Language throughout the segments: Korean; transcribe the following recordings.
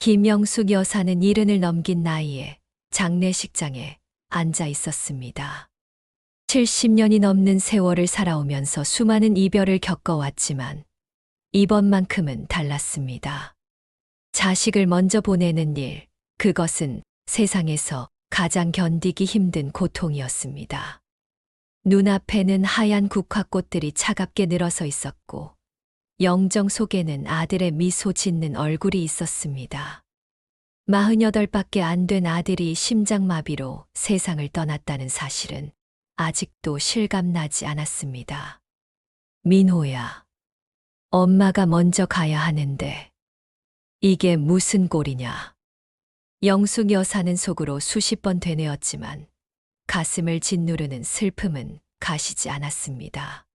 김영숙 여사는 70을 넘긴 나이에 장례식장에 앉아 있었습니다. 70년이 넘는 세월을 살아오면서 수많은 이별을 겪어왔지만 이번만큼은 달랐습니다. 자식을 먼저 보내는 일, 그것은 세상에서 가장 견디기 힘든 고통이었습니다. 눈앞에는 하얀 국화꽃들이 차갑게 늘어서 있었고 영정 속에는 아들의 미소 짓는 얼굴이 있었습니다. 48밖에 안 된 아들이 심장마비로 세상을 떠났다는 사실은 아직도 실감나지 않았습니다. 민호야, 엄마가 먼저 가야 하는데 이게 무슨 꼴이냐. 영숙 여사는 속으로 수십 번 되뇌었지만 가슴을 짓누르는 슬픔은 가시지 않았습니다.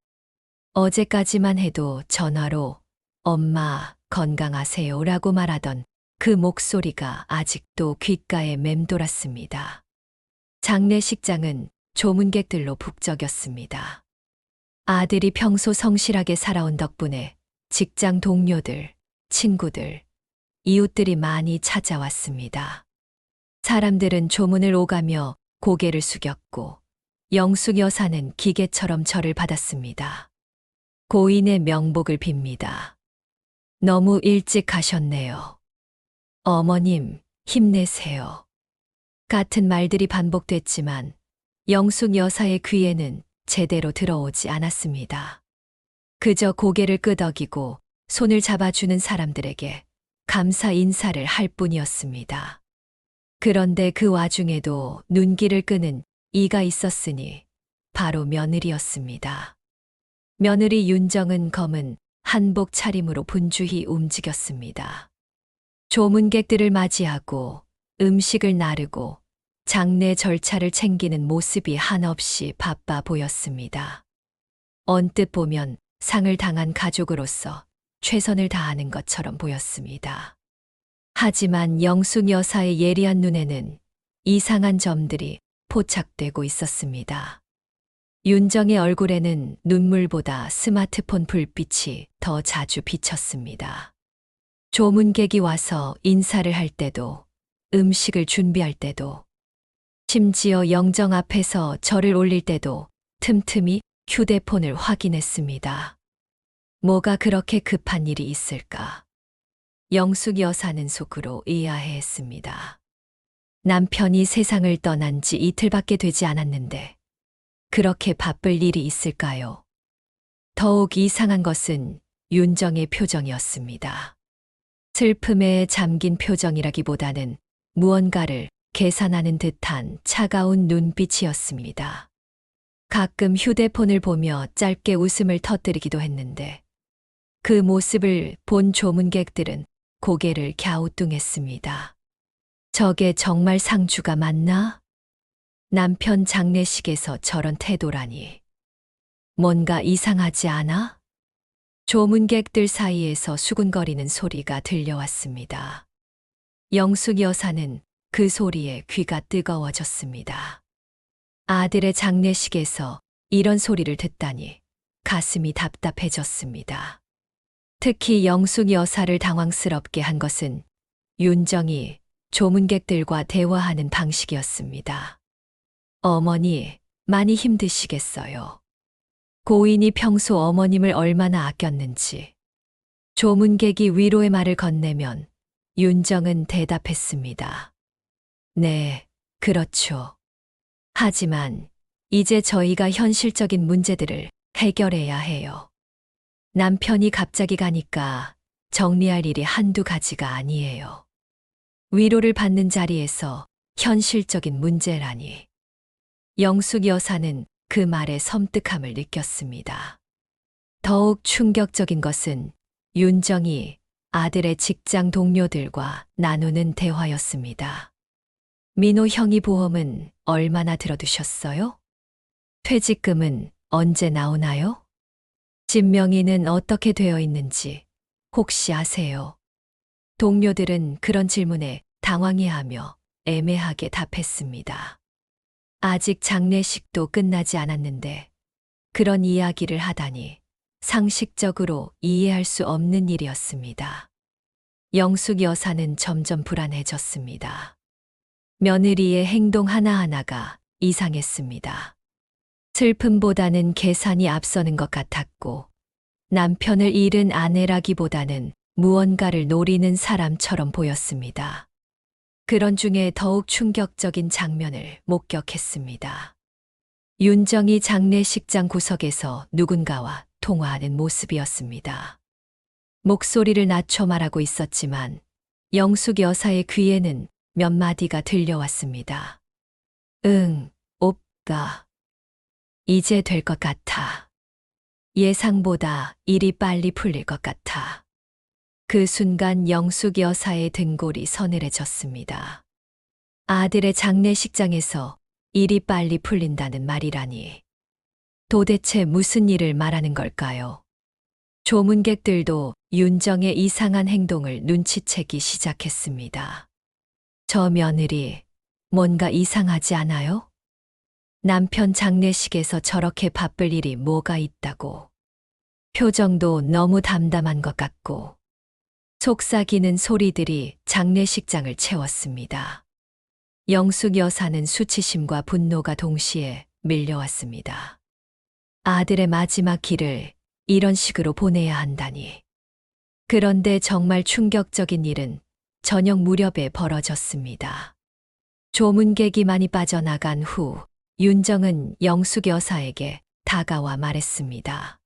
어제까지만 해도 전화로 엄마 건강하세요라고 말하던 그 목소리가 아직도 귓가에 맴돌았습니다. 장례식장은 조문객들로 북적였습니다. 아들이 평소 성실하게 살아온 덕분에 직장 동료들, 친구들, 이웃들이 많이 찾아왔습니다. 사람들은 조문을 오가며 고개를 숙였고 영숙 여사는 기계처럼 절을 받았습니다. 고인의 명복을 빕니다. 너무 일찍 가셨네요. 어머님, 힘내세요. 같은 말들이 반복됐지만 영숙 여사의 귀에는 제대로 들어오지 않았습니다. 그저 고개를 끄덕이고 손을 잡아주는 사람들에게 감사 인사를 할 뿐이었습니다. 그런데 그 와중에도 눈길을 끄는 이가 있었으니 바로 며느리였습니다. 며느리 윤정은 검은 한복 차림으로 분주히 움직였습니다. 조문객들을 맞이하고 음식을 나르고 장례 절차를 챙기는 모습이 한없이 바빠 보였습니다. 언뜻 보면 상을 당한 가족으로서 최선을 다하는 것처럼 보였습니다. 하지만 영숙 여사의 예리한 눈에는 이상한 점들이 포착되고 있었습니다. 윤정의 얼굴에는 눈물보다 스마트폰 불빛이 더 자주 비쳤습니다. 조문객이 와서 인사를 할 때도, 음식을 준비할 때도, 심지어 영정 앞에서 절을 올릴 때도 틈틈이 휴대폰을 확인했습니다. 뭐가 그렇게 급한 일이 있을까? 영숙 여사는 속으로 의아해했습니다. 남편이 세상을 떠난 지 이틀밖에 되지 않았는데 그렇게 바쁠 일이 있을까요? 더욱 이상한 것은 윤정의 표정이었습니다. 슬픔에 잠긴 표정이라기보다는 무언가를 계산하는 듯한 차가운 눈빛이었습니다. 가끔 휴대폰을 보며 짧게 웃음을 터뜨리기도 했는데 그 모습을 본 조문객들은 고개를 갸우뚱했습니다. 저게 정말 상주가 맞나? 남편 장례식에서 저런 태도라니. 뭔가 이상하지 않아? 조문객들 사이에서 수군거리는 소리가 들려왔습니다. 영숙 여사는 그 소리에 귀가 뜨거워졌습니다. 아들의 장례식에서 이런 소리를 듣다니 가슴이 답답해졌습니다. 특히 영숙 여사를 당황스럽게 한 것은 윤정이 조문객들과 대화하는 방식이었습니다. 어머니, 많이 힘드시겠어요. 고인이 평소 어머님을 얼마나 아꼈는지. 조문객이 위로의 말을 건네면 윤정은 대답했습니다. 네, 그렇죠. 하지만 이제 저희가 현실적인 문제들을 해결해야 해요. 남편이 갑자기 가니까 정리할 일이 한두 가지가 아니에요. 위로를 받는 자리에서 현실적인 문제라니. 영숙 여사는 그 말에 섬뜩함을 느꼈습니다. 더욱 충격적인 것은 윤정이 아들의 직장 동료들과 나누는 대화였습니다. 민호 형이 보험은 얼마나 들어두셨어요? 퇴직금은 언제 나오나요? 집 명의는 어떻게 되어 있는지 혹시 아세요? 동료들은 그런 질문에 당황해하며 애매하게 답했습니다. 아직 장례식도 끝나지 않았는데 그런 이야기를 하다니 상식적으로 이해할 수 없는 일이었습니다. 영숙 여사는 점점 불안해졌습니다. 며느리의 행동 하나하나가 이상했습니다. 슬픔보다는 계산이 앞서는 것 같았고, 남편을 잃은 아내라기보다는 무언가를 노리는 사람처럼 보였습니다. 그런 중에 더욱 충격적인 장면을 목격했습니다. 윤정이 장례식장 구석에서 누군가와 통화하는 모습이었습니다. 목소리를 낮춰 말하고 있었지만 영숙 여사의 귀에는 몇 마디가 들려왔습니다. 응, 오빠. 이제 될 것 같아. 예상보다 일이 빨리 풀릴 것 같아. 그 순간 영숙 여사의 등골이 서늘해졌습니다. 아들의 장례식장에서 일이 빨리 풀린다는 말이라니. 도대체 무슨 일을 말하는 걸까요? 조문객들도 윤정의 이상한 행동을 눈치채기 시작했습니다. 저 며느리, 뭔가 이상하지 않아요? 남편 장례식에서 저렇게 바쁠 일이 뭐가 있다고. 표정도 너무 담담한 것 같고. 속삭이는 소리들이 장례식장을 채웠습니다. 영숙 여사는 수치심과 분노가 동시에 밀려왔습니다. 아들의 마지막 길을 이런 식으로 보내야 한다니. 그런데 정말 충격적인 일은 저녁 무렵에 벌어졌습니다. 조문객이 많이 빠져나간 후 윤정은 영숙 여사에게 다가와 말했습니다.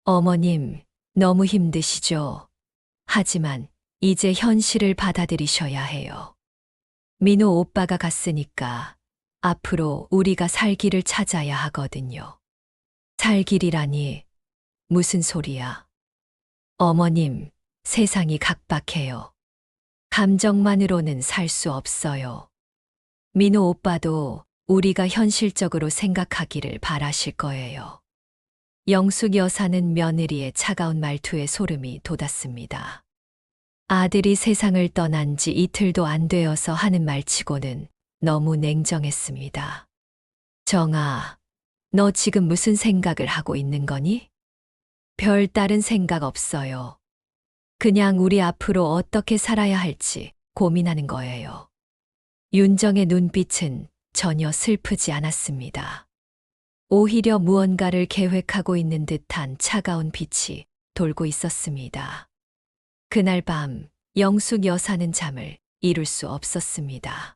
어머님, 너무 힘드시죠? 하지만 이제 현실을 받아들이셔야 해요. 민호 오빠가 갔으니까 앞으로 우리가 살 길을 찾아야 하거든요. 살 길이라니 무슨 소리야? 어머님, 세상이 각박해요. 감정만으로는 살 수 없어요. 민호 오빠도 우리가 현실적으로 생각하기를 바라실 거예요. 영숙 여사는 며느리의 차가운 말투에 소름이 돋았습니다. 아들이 세상을 떠난 지 이틀도 안 되어서 하는 말치고는 너무 냉정했습니다. 정아, 너 지금 무슨 생각을 하고 있는 거니? 별 다른 생각 없어요. 그냥 우리 앞으로 어떻게 살아야 할지 고민하는 거예요. 윤정의 눈빛은 전혀 슬프지 않았습니다. 오히려 무언가를 계획하고 있는 듯한 차가운 빛이 돌고 있었습니다. 그날 밤 영숙 여사는 잠을 이룰 수 없었습니다.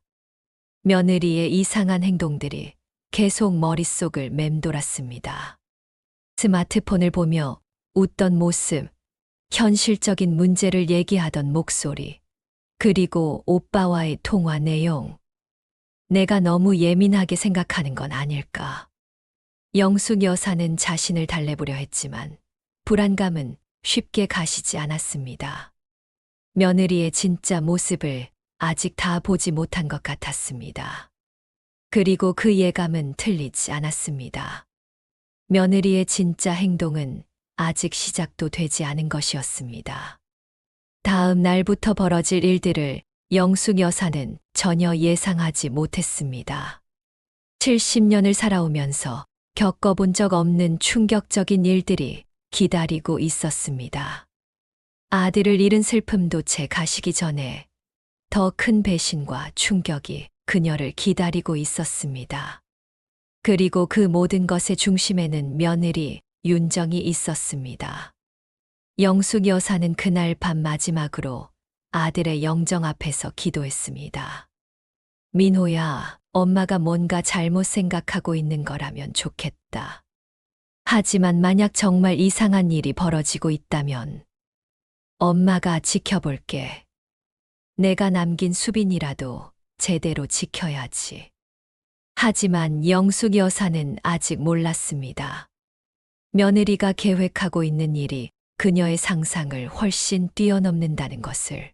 며느리의 이상한 행동들이 계속 머릿속을 맴돌았습니다. 스마트폰을 보며 웃던 모습, 현실적인 문제를 얘기하던 목소리, 그리고 오빠와의 통화 내용. 내가 너무 예민하게 생각하는 건 아닐까. 영숙 여사는 자신을 달래보려 했지만 불안감은 쉽게 가시지 않았습니다. 며느리의 진짜 모습을 아직 다 보지 못한 것 같았습니다. 그리고 그 예감은 틀리지 않았습니다. 며느리의 진짜 행동은 아직 시작도 되지 않은 것이었습니다. 다음 날부터 벌어질 일들을 영숙 여사는 전혀 예상하지 못했습니다. 70년을 살아오면서 겪어본 적 없는 충격적인 일들이 기다리고 있었습니다. 아들을 잃은 슬픔도 채 가시기 전에 더 큰 배신과 충격이 그녀를 기다리고 있었습니다. 그리고 그 모든 것의 중심에는 며느리 윤정이 있었습니다. 영숙 여사는 그날 밤 마지막으로 아들의 영정 앞에서 기도했습니다. 민호야, 엄마가 뭔가 잘못 생각하고 있는 거라면 좋겠다. 하지만 만약 정말 이상한 일이 벌어지고 있다면 엄마가 지켜볼게. 내가 남긴 수빈이라도 제대로 지켜야지. 하지만 영숙 여사는 아직 몰랐습니다. 며느리가 계획하고 있는 일이 그녀의 상상을 훨씬 뛰어넘는다는 것을.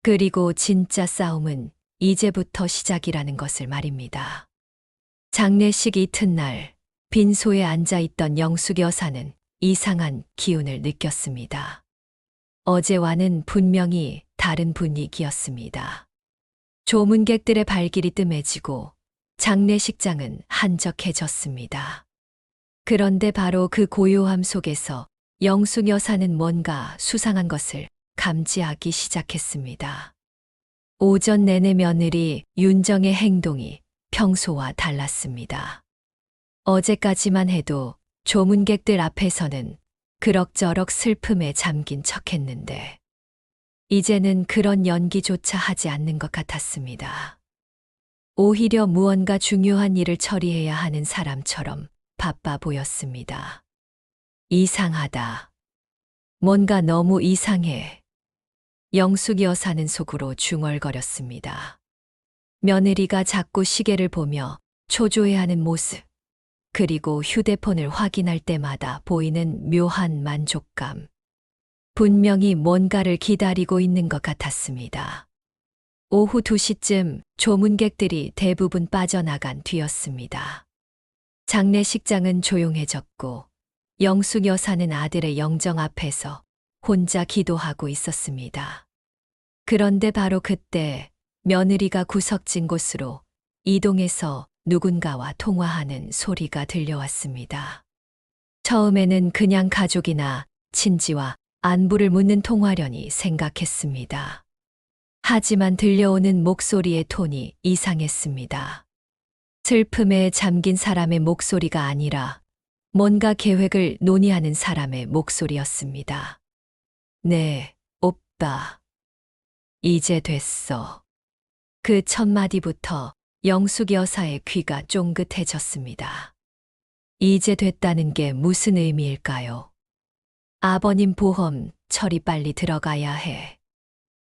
그리고 진짜 싸움은 이제부터 시작이라는 것을 말입니다. 장례식 이튿날 빈소에 앉아있던 영숙 여사는 이상한 기운을 느꼈습니다. 어제와는 분명히 다른 분위기였습니다. 조문객들의 발길이 뜸해지고 장례식장은 한적해졌습니다. 그런데 바로 그 고요함 속에서 영숙 여사는 뭔가 수상한 것을 감지하기 시작했습니다. 오전 내내 며느리 윤정의 행동이 평소와 달랐습니다. 어제까지만 해도 조문객들 앞에서는 그럭저럭 슬픔에 잠긴 척했는데 이제는 그런 연기조차 하지 않는 것 같았습니다. 오히려 무언가 중요한 일을 처리해야 하는 사람처럼 바빠 보였습니다. 이상하다. 뭔가 너무 이상해. 영숙 여사는 속으로 중얼거렸습니다. 며느리가 자꾸 시계를 보며 초조해하는 모습, 그리고 휴대폰을 확인할 때마다 보이는 묘한 만족감. 분명히 뭔가를 기다리고 있는 것 같았습니다. 오후 2시쯤 조문객들이 대부분 빠져나간 뒤였습니다. 장례식장은 조용해졌고 영숙 여사는 아들의 영정 앞에서 혼자 기도하고 있었습니다. 그런데 바로 그때 며느리가 구석진 곳으로 이동해서 누군가와 통화하는 소리가 들려왔습니다. 처음에는 그냥 가족이나 친지와 안부를 묻는 통화려니 생각했습니다. 하지만 들려오는 목소리의 톤이 이상했습니다. 슬픔에 잠긴 사람의 목소리가 아니라 뭔가 계획을 논의하는 사람의 목소리였습니다. 네, 오빠. 이제 됐어. 그 첫 마디부터 영숙 여사의 귀가 쫑긋해졌습니다. 이제 됐다는 게 무슨 의미일까요? 아버님 보험 처리 빨리 들어가야 해.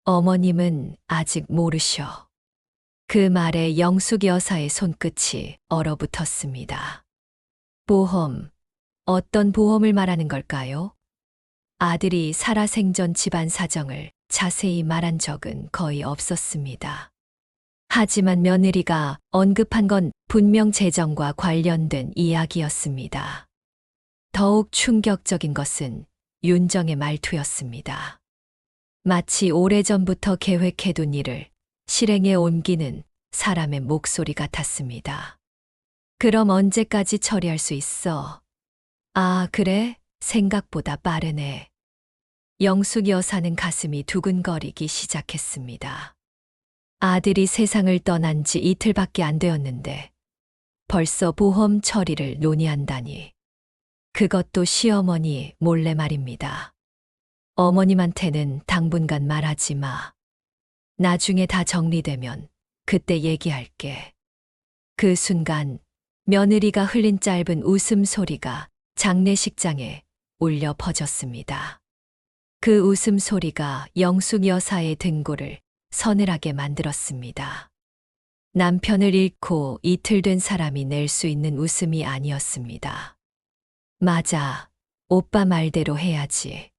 어머님은 아직 모르셔. 그 말에 영숙 여사의 손끝이 얼어붙었습니다. 보험, 어떤 보험을 말하는 걸까요? 아들이 살아생전 집안 사정을 자세히 말한 적은 거의 없었습니다. 하지만 며느리가 언급한 건 분명 재정과 관련된 이야기였습니다. 더욱 충격적인 것은 윤정의 말투였습니다. 마치 오래전부터 계획해둔 일을 실행에 옮기는 사람의 목소리 같았습니다. 그럼 언제까지 처리할 수 있어? 아, 그래? 생각보다 빠르네. 영숙 여사는 가슴이 두근거리기 시작했습니다. 아들이 세상을 떠난 지 이틀밖에 안 되었는데 벌써 보험 처리를 논의한다니. 그것도 시어머니 몰래 말입니다. 어머님한테는 당분간 말하지 마. 나중에 다 정리되면 그때 얘기할게. 그 순간 며느리가 흘린 짧은 웃음소리가 장례식장에 울려 퍼졌습니다. 그 웃음소리가 영숙 여사의 등골을 서늘하게 만들었습니다. 남편을 잃고 이틀 된 사람이 낼 수 있는 웃음이 아니었습니다. 맞아, 오빠 말대로 해야지.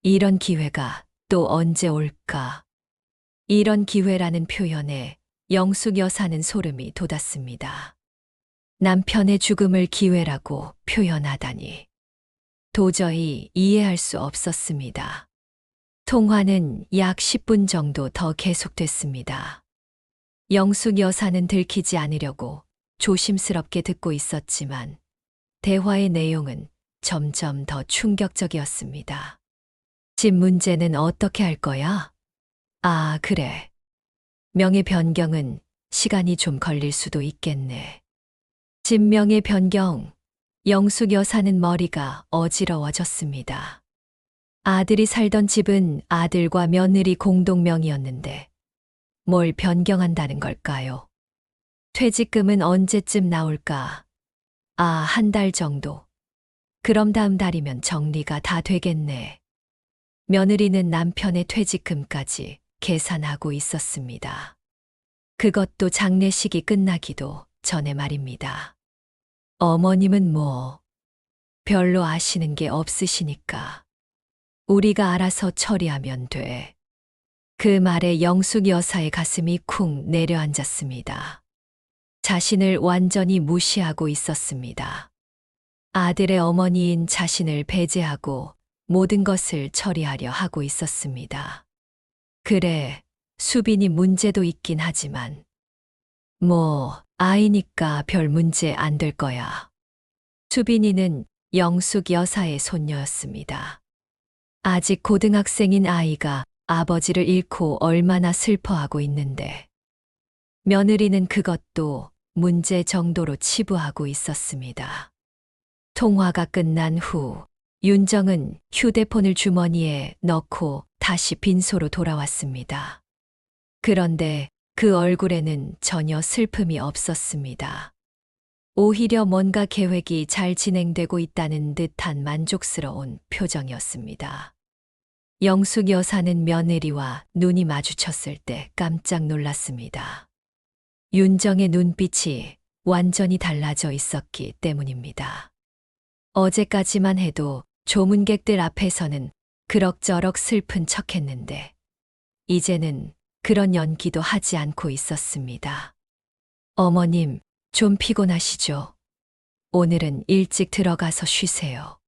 이런 기회가 또 언제 올까? 이런 기회라는 표현에 영숙 여사는 소름이 돋았습니다. 남편의 죽음을 기회라고 표현하다니. 도저히 이해할 수 없었습니다. 통화는 약 10분 정도 더 계속됐습니다. 영숙 여사는 들키지 않으려고 조심스럽게 듣고 있었지만 대화의 내용은 점점 더 충격적이었습니다. 집 문제는 어떻게 할 거야? 아, 그래. 명의 변경은 시간이 좀 걸릴 수도 있겠네. 집 명의 변경. 영숙 여사는 머리가 어지러워졌습니다. 아들이 살던 집은 아들과 며느리 공동명의였는데 뭘 변경한다는 걸까요? 퇴직금은 언제쯤 나올까? 아, 한 달 정도. 그럼 다음 달이면 정리가 다 되겠네. 며느리는 남편의 퇴직금까지 계산하고 있었습니다. 그것도 장례식이 끝나기도 전에 말입니다. 어머님은 뭐, 별로 아시는 게 없으시니까. 우리가 알아서 처리하면 돼. 그 말에 영숙 여사의 가슴이 쿵 내려앉았습니다. 자신을 완전히 무시하고 있었습니다. 아들의 어머니인 자신을 배제하고 모든 것을 처리하려 하고 있었습니다. 그래, 수빈이 문제도 있긴 하지만 뭐 아이니까 별 문제 안 될 거야. 수빈이는 영숙 여사의 손녀였습니다. 아직 고등학생인 아이가 아버지를 잃고 얼마나 슬퍼하고 있는데 며느리는 그것도 문제 정도로 치부하고 있었습니다. 통화가 끝난 후 윤정은 휴대폰을 주머니에 넣고 다시 빈소로 돌아왔습니다. 그런데 그 얼굴에는 전혀 슬픔이 없었습니다. 오히려 뭔가 계획이 잘 진행되고 있다는 듯한 만족스러운 표정이었습니다. 영숙 여사는 며느리와 눈이 마주쳤을 때 깜짝 놀랐습니다. 윤정의 눈빛이 완전히 달라져 있었기 때문입니다. 어제까지만 해도 조문객들 앞에서는 그럭저럭 슬픈 척했는데 이제는 그런 연기도 하지 않고 있었습니다. 어머님, 좀 피곤하시죠? 오늘은 일찍 들어가서 쉬세요.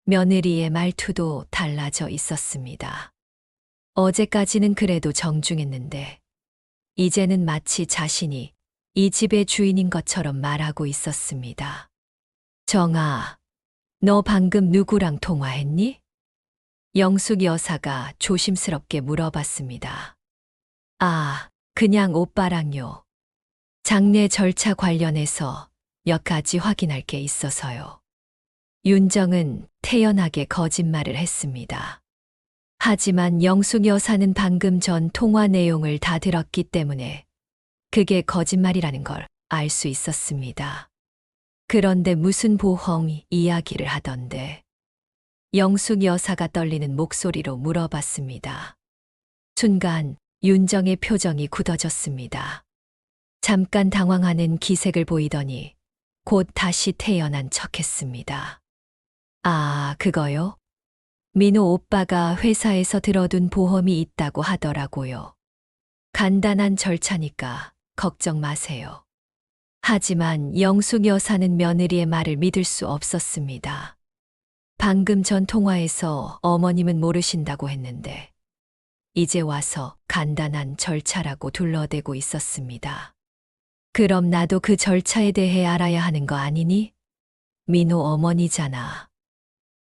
며느리의 말투도 달라져 있었습니다. 어제까지는 그래도 정중했는데 이제는 마치 자신이 이 집의 주인인 것처럼 말하고 있었습니다. 정아, 너 방금 누구랑 통화했니? 영숙 여사가 조심스럽게 물어봤습니다. 아, 그냥 오빠랑요. 장례 절차 관련해서 몇 가지 확인할 게 있어서요. 윤정은 태연하게 거짓말을 했습니다. 하지만 영숙 여사는 방금 전 통화 내용을 다 들었기 때문에 그게 거짓말이라는 걸 알 수 있었습니다. 그런데 무슨 보험 이야기를 하던데 영숙 여사가 떨리는 목소리로 물어봤습니다. 순간 윤정의 표정이 굳어졌습니다. 잠깐 당황하는 기색을 보이더니 곧 다시 태연한 척했습니다. 아, 그거요? 민호 오빠가 회사에서 들어둔 보험이 있다고 하더라고요. 간단한 절차니까 걱정 마세요. 하지만 영숙 여사는 며느리의 말을 믿을 수 없었습니다. 방금 전 통화에서 어머님은 모르신다고 했는데 이제 와서 간단한 절차라고 둘러대고 있었습니다. 그럼 나도 그 절차에 대해 알아야 하는 거 아니니? 민호 어머니잖아.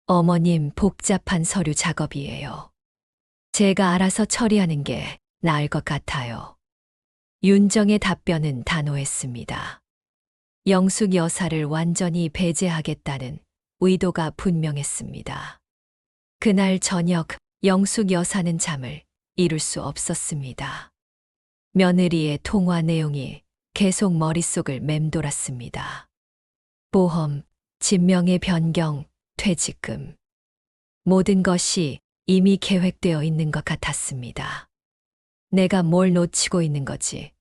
어머님 복잡한 서류 작업이에요. 제가 알아서 처리하는 게 나을 것 같아요. 윤정의 답변은 단호했습니다. 영숙 여사를 완전히 배제하겠다는 의도가 분명했습니다. 그날 저녁 영숙 여사는 잠을 이룰 수 없었습니다. 며느리의 통화 내용이 계속 머릿속을 맴돌았습니다. 보험, 진명의 변경, 퇴직금. 모든 것이 이미 계획되어 있는 것 같았습니다. 내가 뭘 놓치고 있는 거지?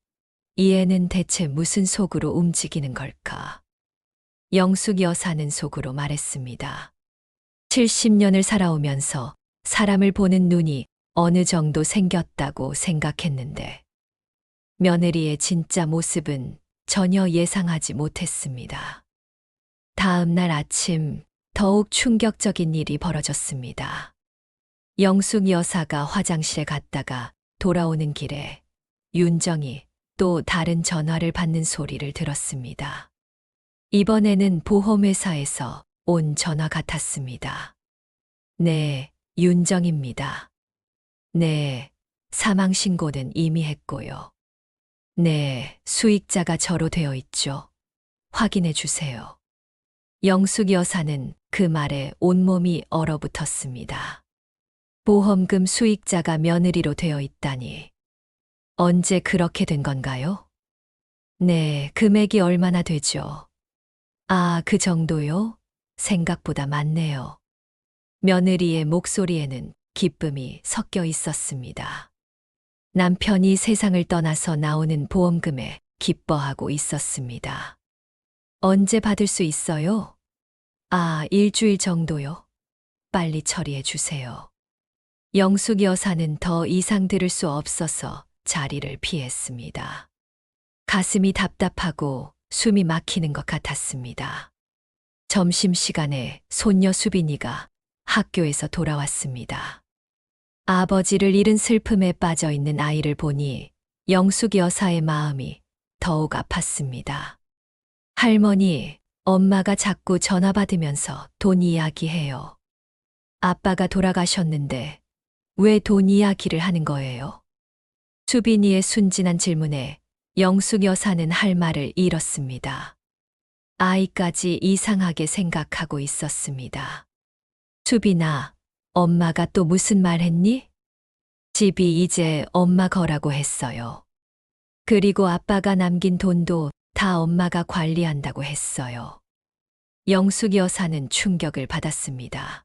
이 애는 대체 무슨 속으로 움직이는 걸까? 영숙 여사는 속으로 말했습니다. 70년을 살아오면서 사람을 보는 눈이 어느 정도 생겼다고 생각했는데 며느리의 진짜 모습은 전혀 예상하지 못했습니다. 다음 날 아침 더욱 충격적인 일이 벌어졌습니다. 영숙 여사가 화장실에 갔다가 돌아오는 길에 윤정이 또 다른 전화를 받는 소리를 들었습니다. 이번에는 보험회사에서 온 전화 같았습니다. 네, 윤정입니다. 네, 사망신고는 이미 했고요. 네, 수익자가 저로 되어 있죠. 확인해 주세요. 영숙 여사는 그 말에 온몸이 얼어붙었습니다. 보험금 수익자가 며느리로 되어 있다니. 언제 그렇게 된 건가요? 네, 금액이 얼마나 되죠? 아, 그 정도요? 생각보다 많네요. 며느리의 목소리에는 기쁨이 섞여 있었습니다. 남편이 세상을 떠나서 나오는 보험금에 기뻐하고 있었습니다. 언제 받을 수 있어요? 아, 일주일 정도요? 빨리 처리해 주세요. 영숙 여사는 더 이상 들을 수 없어서 자리를 피했습니다. 가슴이 답답하고 숨이 막히는 것 같았습니다. 점심시간에 손녀 수빈이가 학교에서 돌아왔습니다. 아버지를 잃은 슬픔에 빠져 있는 아이를 보니 영숙 여사의 마음이 더욱 아팠습니다. 할머니, 엄마가 자꾸 전화 받으면서 돈 이야기해요. 아빠가 돌아가셨는데 왜 돈 이야기를 하는 거예요? 수빈이의 순진한 질문에 영숙 여사는 할 말을 잃었습니다. 아이까지 이상하게 생각하고 있었습니다. 수빈아, 엄마가 또 무슨 말 했니? 집이 이제 엄마 거라고 했어요. 그리고 아빠가 남긴 돈도 다 엄마가 관리한다고 했어요. 영숙 여사는 충격을 받았습니다.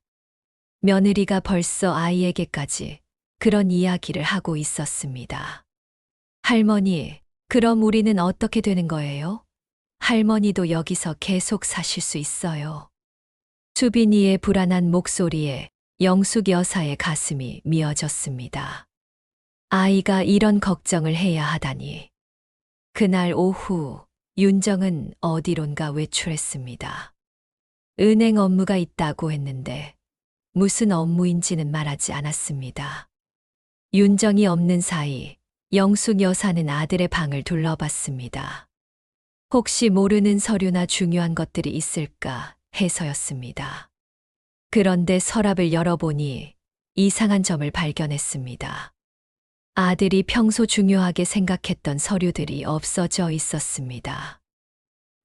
며느리가 벌써 아이에게까지 그런 이야기를 하고 있었습니다. 할머니, 그럼 우리는 어떻게 되는 거예요? 할머니도 여기서 계속 사실 수 있어요. 수빈이의 불안한 목소리에 영숙 여사의 가슴이 미어졌습니다. 아이가 이런 걱정을 해야 하다니. 그날 오후 윤정은 어디론가 외출했습니다. 은행 업무가 있다고 했는데 무슨 업무인지는 말하지 않았습니다. 윤정이 없는 사이 영숙 여사는 아들의 방을 둘러봤습니다. 혹시 모르는 서류나 중요한 것들이 있을까 해서였습니다. 그런데 서랍을 열어보니 이상한 점을 발견했습니다. 아들이 평소 중요하게 생각했던 서류들이 없어져 있었습니다.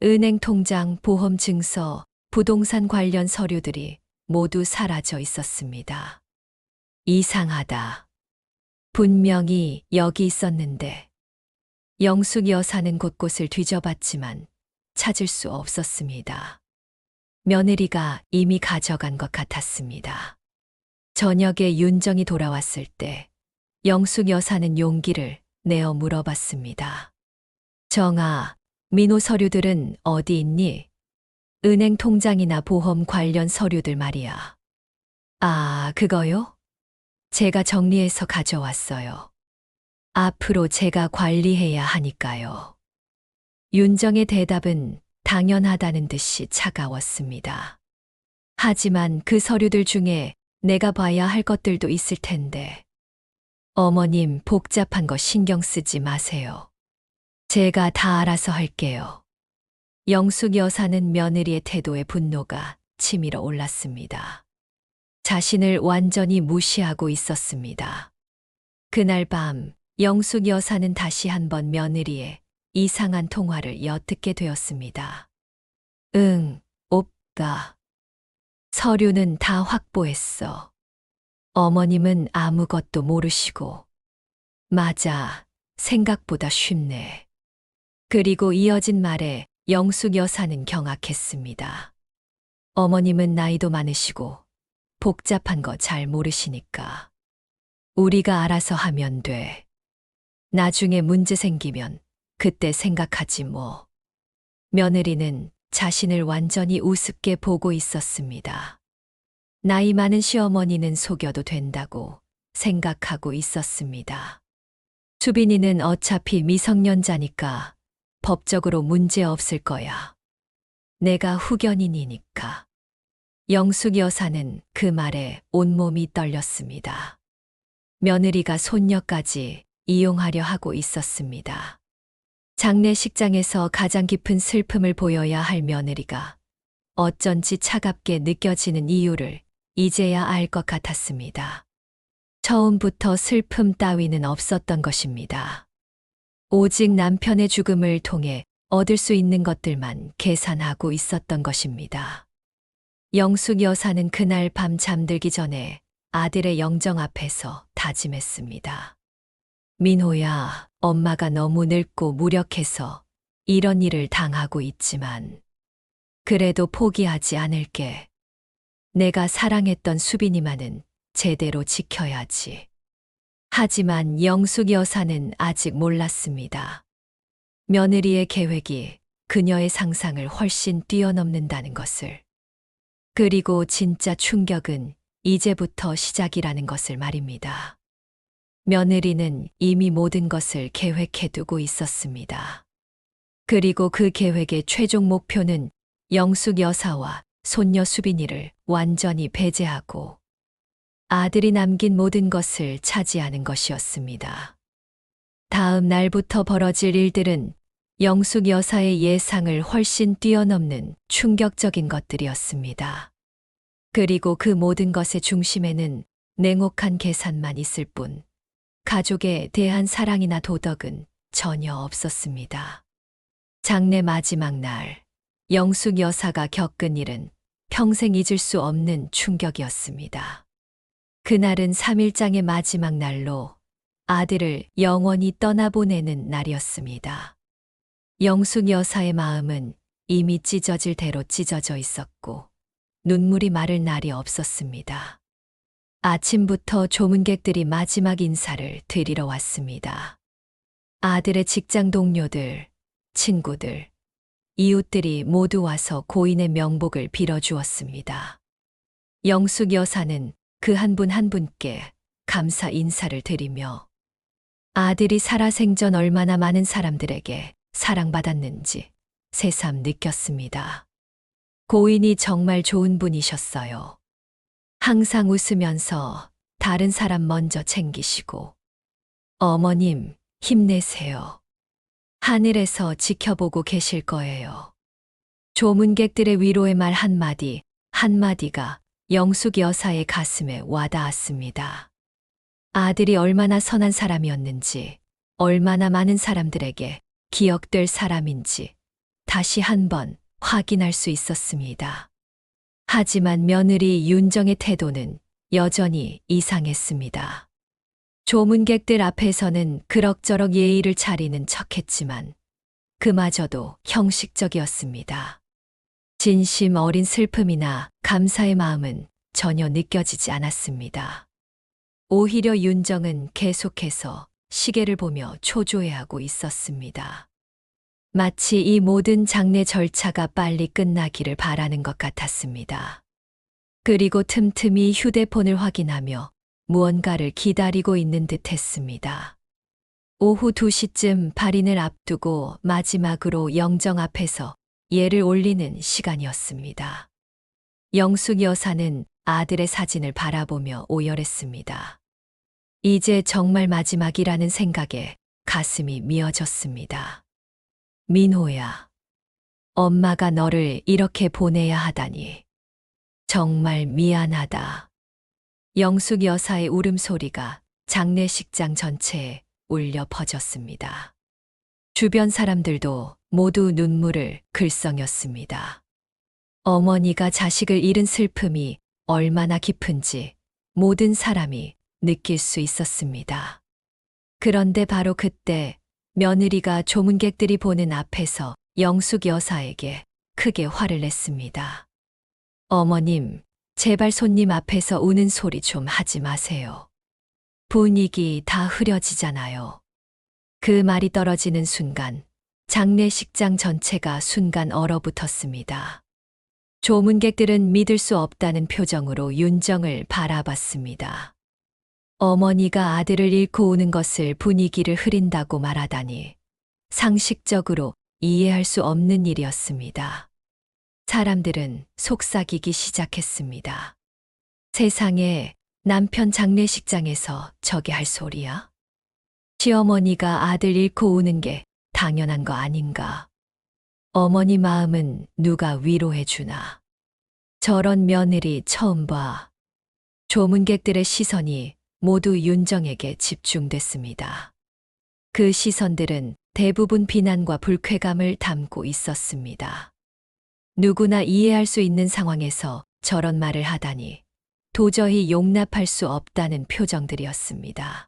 은행 통장, 보험 증서, 부동산 관련 서류들이 모두 사라져 있었습니다. 이상하다. 분명히 여기 있었는데. 영숙 여사는 곳곳을 뒤져봤지만 찾을 수 없었습니다. 며느리가 이미 가져간 것 같았습니다. 저녁에 윤정이 돌아왔을 때 영숙 여사는 용기를 내어 물어봤습니다. 정아, 민호 서류들은 어디 있니? 은행 통장이나 보험 관련 서류들 말이야. 아, 그거요? 제가 정리해서 가져왔어요. 앞으로 제가 관리해야 하니까요. 윤정의 대답은 당연하다는 듯이 차가웠습니다. 하지만 그 서류들 중에 내가 봐야 할 것들도 있을 텐데. 어머님, 복잡한 거 신경 쓰지 마세요. 제가 다 알아서 할게요. 영숙 여사는 며느리의 태도에 분노가 치밀어 올랐습니다. 자신을 완전히 무시하고 있었습니다. 그날 밤 영숙 여사는 다시 한번 며느리의 이상한 통화를 엿듣게 되었습니다. 응, 오빠. 서류는 다 확보했어. 어머님은 아무것도 모르시고. 맞아, 생각보다 쉽네. 그리고 이어진 말에 영숙 여사는 경악했습니다. 어머님은 나이도 많으시고 복잡한 거 잘 모르시니까. 우리가 알아서 하면 돼. 나중에 문제 생기면 그때 생각하지 뭐. 며느리는 자신을 완전히 우습게 보고 있었습니다. 나이 많은 시어머니는 속여도 된다고 생각하고 있었습니다. 수빈이는 어차피 미성년자니까 법적으로 문제 없을 거야. 내가 후견인이니까. 영숙 여사는 그 말에 온몸이 떨렸습니다. 며느리가 손녀까지 이용하려 하고 있었습니다. 장례식장에서 가장 깊은 슬픔을 보여야 할 며느리가 어쩐지 차갑게 느껴지는 이유를 이제야 알 것 같았습니다. 처음부터 슬픔 따위는 없었던 것입니다. 오직 남편의 죽음을 통해 얻을 수 있는 것들만 계산하고 있었던 것입니다. 영숙 여사는 그날 밤 잠들기 전에 아들의 영정 앞에서 다짐했습니다. 민호야, 엄마가 너무 늙고 무력해서 이런 일을 당하고 있지만 그래도 포기하지 않을게. 내가 사랑했던 수빈이만은 제대로 지켜야지. 하지만 영숙 여사는 아직 몰랐습니다. 며느리의 계획이 그녀의 상상을 훨씬 뛰어넘는다는 것을. 그리고 진짜 충격은 이제부터 시작이라는 것을 말입니다. 며느리는 이미 모든 것을 계획해두고 있었습니다. 그리고 그 계획의 최종 목표는 영숙 여사와 손녀 수빈이를 완전히 배제하고 아들이 남긴 모든 것을 차지하는 것이었습니다. 다음 날부터 벌어질 일들은 영숙 여사의 예상을 훨씬 뛰어넘는 충격적인 것들이었습니다. 그리고 그 모든 것의 중심에는 냉혹한 계산만 있을 뿐 가족에 대한 사랑이나 도덕은 전혀 없었습니다. 장례 마지막 날, 영숙 여사가 겪은 일은 평생 잊을 수 없는 충격이었습니다. 그날은 3일장의 마지막 날로 아들을 영원히 떠나보내는 날이었습니다. 영숙 여사의 마음은 이미 찢어질 대로 찢어져 있었고 눈물이 마를 날이 없었습니다. 아침부터 조문객들이 마지막 인사를 드리러 왔습니다. 아들의 직장 동료들, 친구들, 이웃들이 모두 와서 고인의 명복을 빌어주었습니다. 영숙 여사는 그 한 분 한 분께 감사 인사를 드리며 아들이 살아생전 얼마나 많은 사람들에게 사랑받았는지 새삼 느꼈습니다. 고인이 정말 좋은 분이셨어요. 항상 웃으면서 다른 사람 먼저 챙기시고 어머님 힘내세요. 하늘에서 지켜보고 계실 거예요. 조문객들의 위로의 말 한마디, 한마디가 영숙 여사의 가슴에 와닿았습니다. 아들이 얼마나 선한 사람이었는지, 얼마나 많은 사람들에게 기억될 사람인지 다시 한번 확인할 수 있었습니다. 하지만 며느리 윤정의 태도는 여전히 이상했습니다. 조문객들 앞에서는 그럭저럭 예의를 차리는 척했지만 그마저도 형식적이었습니다. 진심 어린 슬픔이나 감사의 마음은 전혀 느껴지지 않았습니다. 오히려 윤정은 계속해서 시계를 보며 초조해하고 있었습니다. 마치 이 모든 장례 절차가 빨리 끝나기를 바라는 것 같았습니다. 그리고 틈틈이 휴대폰을 확인하며 무언가를 기다리고 있는 듯 했습니다. 오후 2시쯤 발인을 앞두고 마지막으로 영정 앞에서 예를 올리는 시간이었습니다. 영숙 여사는 아들의 사진을 바라보며 오열했습니다. 이제 정말 마지막이라는 생각에 가슴이 미어졌습니다. 민호야, 엄마가 너를 이렇게 보내야 하다니. 정말 미안하다. 영숙 여사의 울음소리가 장례식장 전체에 울려 퍼졌습니다. 주변 사람들도 모두 눈물을 글썽였습니다. 어머니가 자식을 잃은 슬픔이 얼마나 깊은지 모든 사람이 느낄 수 있었습니다. 그런데 바로 그때 며느리가 조문객들이 보는 앞에서 영숙 여사에게 크게 화를 냈습니다. 어머님, 제발 손님 앞에서 우는 소리 좀 하지 마세요. 분위기 다 흐려지잖아요. 그 말이 떨어지는 순간 장례식장 전체가 순간 얼어붙었습니다. 조문객들은 믿을 수 없다는 표정으로 윤정을 바라봤습니다. 어머니가 아들을 잃고 우는 것을 분위기를 흐린다고 말하다니 상식적으로 이해할 수 없는 일이었습니다. 사람들은 속삭이기 시작했습니다. 세상에, 남편 장례식장에서 저게 할 소리야? 시어머니가 아들 잃고 우는 게 당연한 거 아닌가? 어머니 마음은 누가 위로해 주나? 저런 며느리 처음 봐. 조문객들의 시선이 모두 윤정에게 집중됐습니다. 그 시선들은 대부분 비난과 불쾌감을 담고 있었습니다. 누구나 이해할 수 있는 상황에서 저런 말을 하다니 도저히 용납할 수 없다는 표정들이었습니다.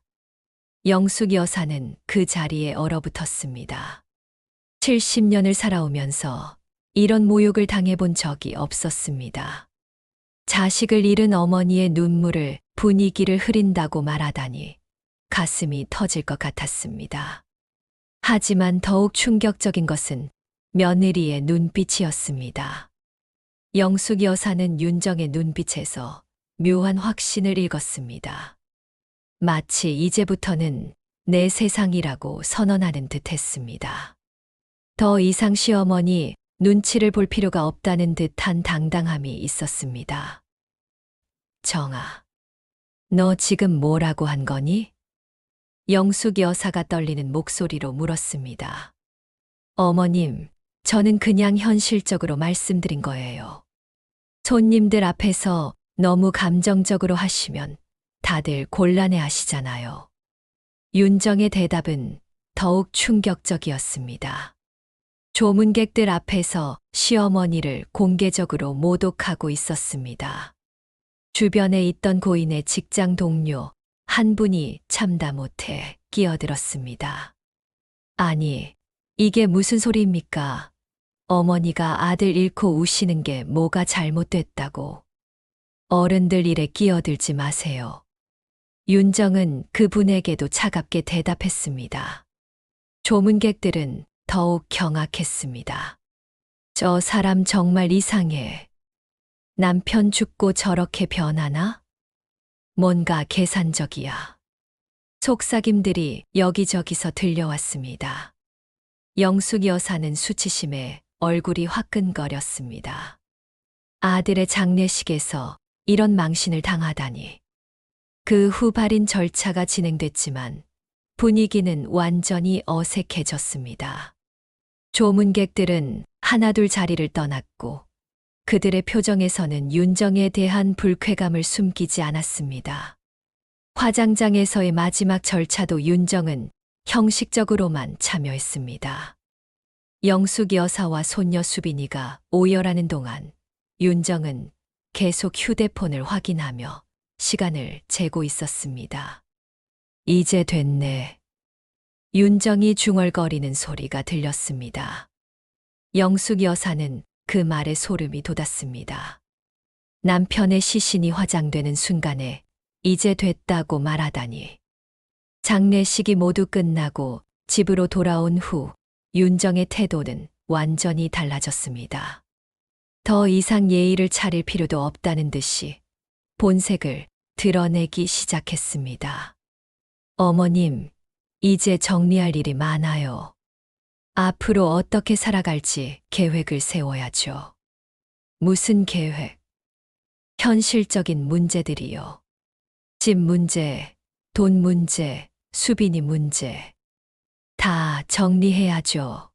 영숙 여사는 그 자리에 얼어붙었습니다. 70년을 살아오면서 이런 모욕을 당해본 적이 없었습니다. 자식을 잃은 어머니의 눈물을 분위기를 흐린다고 말하다니 가슴이 터질 것 같았습니다. 하지만 더욱 충격적인 것은 며느리의 눈빛이었습니다. 영숙 여사는 윤정의 눈빛에서 묘한 확신을 읽었습니다. 마치 이제부터는 내 세상이라고 선언하는 듯 했습니다. 더 이상 시어머니 눈치를 볼 필요가 없다는 듯한 당당함이 있었습니다. 정아, 너 지금 뭐라고 한 거니? 영숙 여사가 떨리는 목소리로 물었습니다. 어머님, 저는 그냥 현실적으로 말씀드린 거예요. 손님들 앞에서 너무 감정적으로 하시면 다들 곤란해 하시잖아요. 윤정의 대답은 더욱 충격적이었습니다. 조문객들 앞에서 시어머니를 공개적으로 모독하고 있었습니다. 주변에 있던 고인의 직장 동료 한 분이 참다 못해 끼어들었습니다. 아니, 이게 무슨 소리입니까? 어머니가 아들 잃고 우시는 게 뭐가 잘못됐다고. 어른들 일에 끼어들지 마세요. 윤정은 그분에게도 차갑게 대답했습니다. 조문객들은 더욱 경악했습니다. 저 사람 정말 이상해. 남편 죽고 저렇게 변하나? 뭔가 계산적이야. 속삭임들이 여기저기서 들려왔습니다. 영숙 여사는 수치심에 얼굴이 화끈거렸습니다. 아들의 장례식에서 이런 망신을 당하다니. 그 후 발인 절차가 진행됐지만 분위기는 완전히 어색해졌습니다. 조문객들은 하나둘 자리를 떠났고 그들의 표정에서는 윤정에 대한 불쾌감을 숨기지 않았습니다. 화장장에서의 마지막 절차도 윤정은 형식적으로만 참여했습니다. 영숙 여사와 손녀 수빈이가 오열하는 동안 윤정은 계속 휴대폰을 확인하며 시간을 재고 있었습니다. 이제 됐네. 윤정이 중얼거리는 소리가 들렸습니다. 영숙 여사는 그 말에 소름이 돋았습니다. 남편의 시신이 화장되는 순간에 이제 됐다고 말하다니. 장례식이 모두 끝나고 집으로 돌아온 후 윤정의 태도는 완전히 달라졌습니다. 더 이상 예의를 차릴 필요도 없다는 듯이 본색을 드러내기 시작했습니다. 어머님, 이제 정리할 일이 많아요. 앞으로 어떻게 살아갈지 계획을 세워야죠. 무슨 계획? 현실적인 문제들이요. 집 문제, 돈 문제, 수빈이 문제. 다 정리해야죠.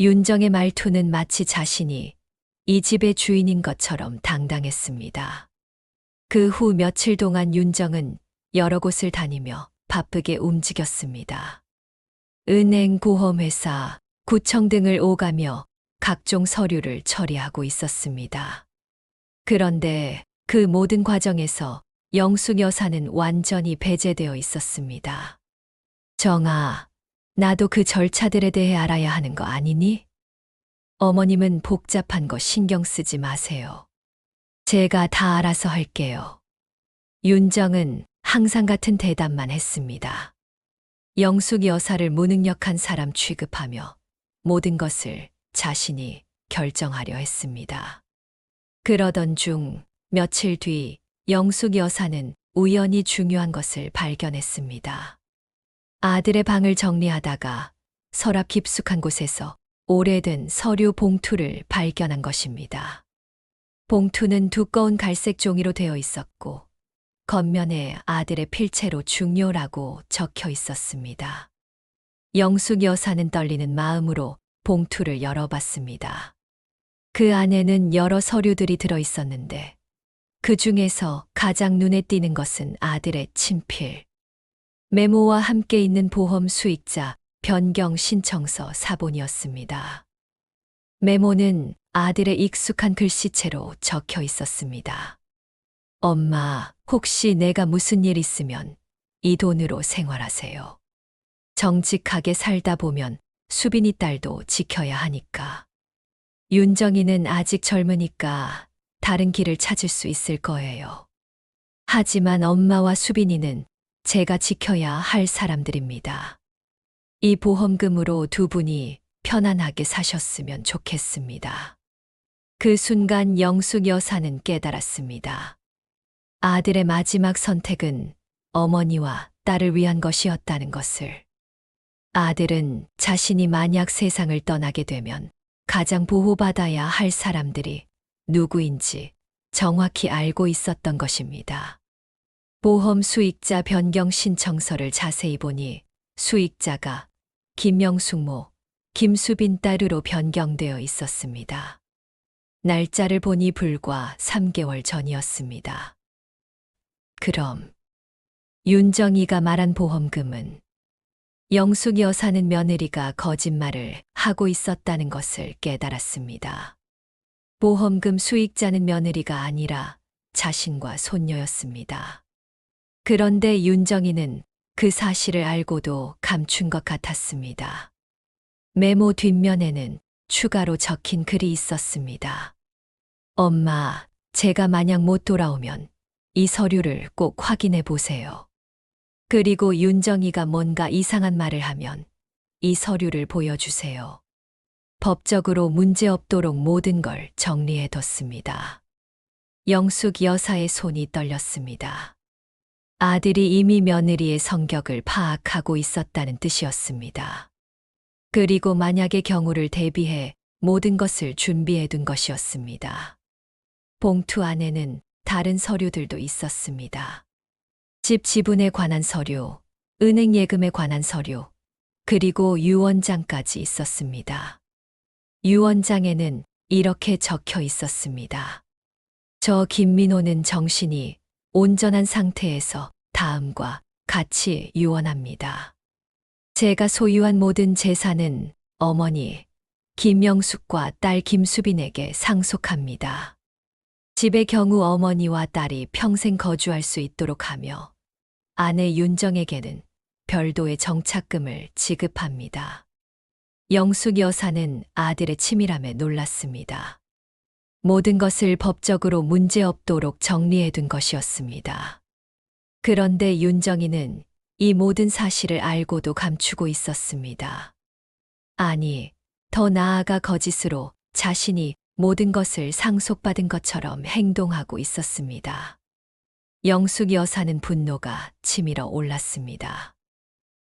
윤정의 말투는 마치 자신이 이 집의 주인인 것처럼 당당했습니다. 그 후 며칠 동안 윤정은 여러 곳을 다니며 바쁘게 움직였습니다. 은행, 보험회사, 구청 등을 오가며 각종 서류를 처리하고 있었습니다. 그런데 그 모든 과정에서 영숙 여사는 완전히 배제되어 있었습니다. 정아, 나도 그 절차들에 대해 알아야 하는 거 아니니? 어머님은 복잡한 거 신경 쓰지 마세요. 제가 다 알아서 할게요. 윤정은 항상 같은 대답만 했습니다. 영숙 여사를 무능력한 사람 취급하며 모든 것을 자신이 결정하려 했습니다. 그러던 중 며칠 뒤 영숙 여사는 우연히 중요한 것을 발견했습니다. 아들의 방을 정리하다가 서랍 깊숙한 곳에서 오래된 서류 봉투를 발견한 것입니다. 봉투는 두꺼운 갈색 종이로 되어 있었고 겉면에 아들의 필체로 중요라고 적혀 있었습니다. 영숙 여사는 떨리는 마음으로 봉투를 열어봤습니다. 그 안에는 여러 서류들이 들어 있었는데 그 중에서 가장 눈에 띄는 것은 아들의 친필. 메모와 함께 있는 보험 수익자 변경 신청서 사본이었습니다. 메모는 아들의 익숙한 글씨체로 적혀 있었습니다. 엄마, 혹시 내가 무슨 일 있으면 이 돈으로 생활하세요. 정직하게 살다 보면 수빈이 딸도 지켜야 하니까. 윤정이는 아직 젊으니까 다른 길을 찾을 수 있을 거예요. 하지만 엄마와 수빈이는 제가 지켜야 할 사람들입니다. 이 보험금으로 두 분이 편안하게 사셨으면 좋겠습니다. 그 순간 영숙 여사는 깨달았습니다. 아들의 마지막 선택은 어머니와 딸을 위한 것이었다는 것을. 아들은 자신이 만약 세상을 떠나게 되면 가장 보호받아야 할 사람들이 누구인지 정확히 알고 있었던 것입니다. 보험 수익자 변경 신청서를 자세히 보니 수익자가 김영숙 모, 김수빈 딸으로 변경되어 있었습니다. 날짜를 보니 불과 3개월 전이었습니다. 그럼 윤정이가 말한 보험금은 영숙 여사는 며느리가 거짓말을 하고 있었다는 것을 깨달았습니다. 보험금 수익자는 며느리가 아니라 자신과 손녀였습니다. 그런데 윤정이는 그 사실을 알고도 감춘 것 같았습니다. 메모 뒷면에는 추가로 적힌 글이 있었습니다. 엄마, 제가 만약 못 돌아오면 이 서류를 꼭 확인해 보세요. 그리고 윤정이가 뭔가 이상한 말을 하면 이 서류를 보여주세요. 법적으로 문제없도록 모든 걸 정리해 뒀습니다. 영숙 여사의 손이 떨렸습니다. 아들이 이미 며느리의 성격을 파악하고 있었다는 뜻이었습니다. 그리고 만약의 경우를 대비해 모든 것을 준비해 둔 것이었습니다. 봉투 안에는 다른 서류들도 있었습니다. 집 지분에 관한 서류, 은행 예금에 관한 서류, 그리고 유언장까지 있었습니다. 유언장에는 이렇게 적혀 있었습니다. 저 김민호는 정신이 온전한 상태에서 다음과 같이 유언합니다. 제가 소유한 모든 재산은 어머니 김영숙과 딸 김수빈에게 상속합니다. 집의 경우 어머니와 딸이 평생 거주할 수 있도록 하며 아내 윤정에게는 별도의 정착금을 지급합니다. 영숙 여사는 아들의 치밀함에 놀랐습니다. 모든 것을 법적으로 문제없도록 정리해 둔 것이었습니다. 그런데 윤정이는 이 모든 사실을 알고도 감추고 있었습니다. 아니, 더 나아가 거짓으로 자신이 모든 것을 상속받은 것처럼 행동하고 있었습니다. 영숙 여사는 분노가 치밀어 올랐습니다.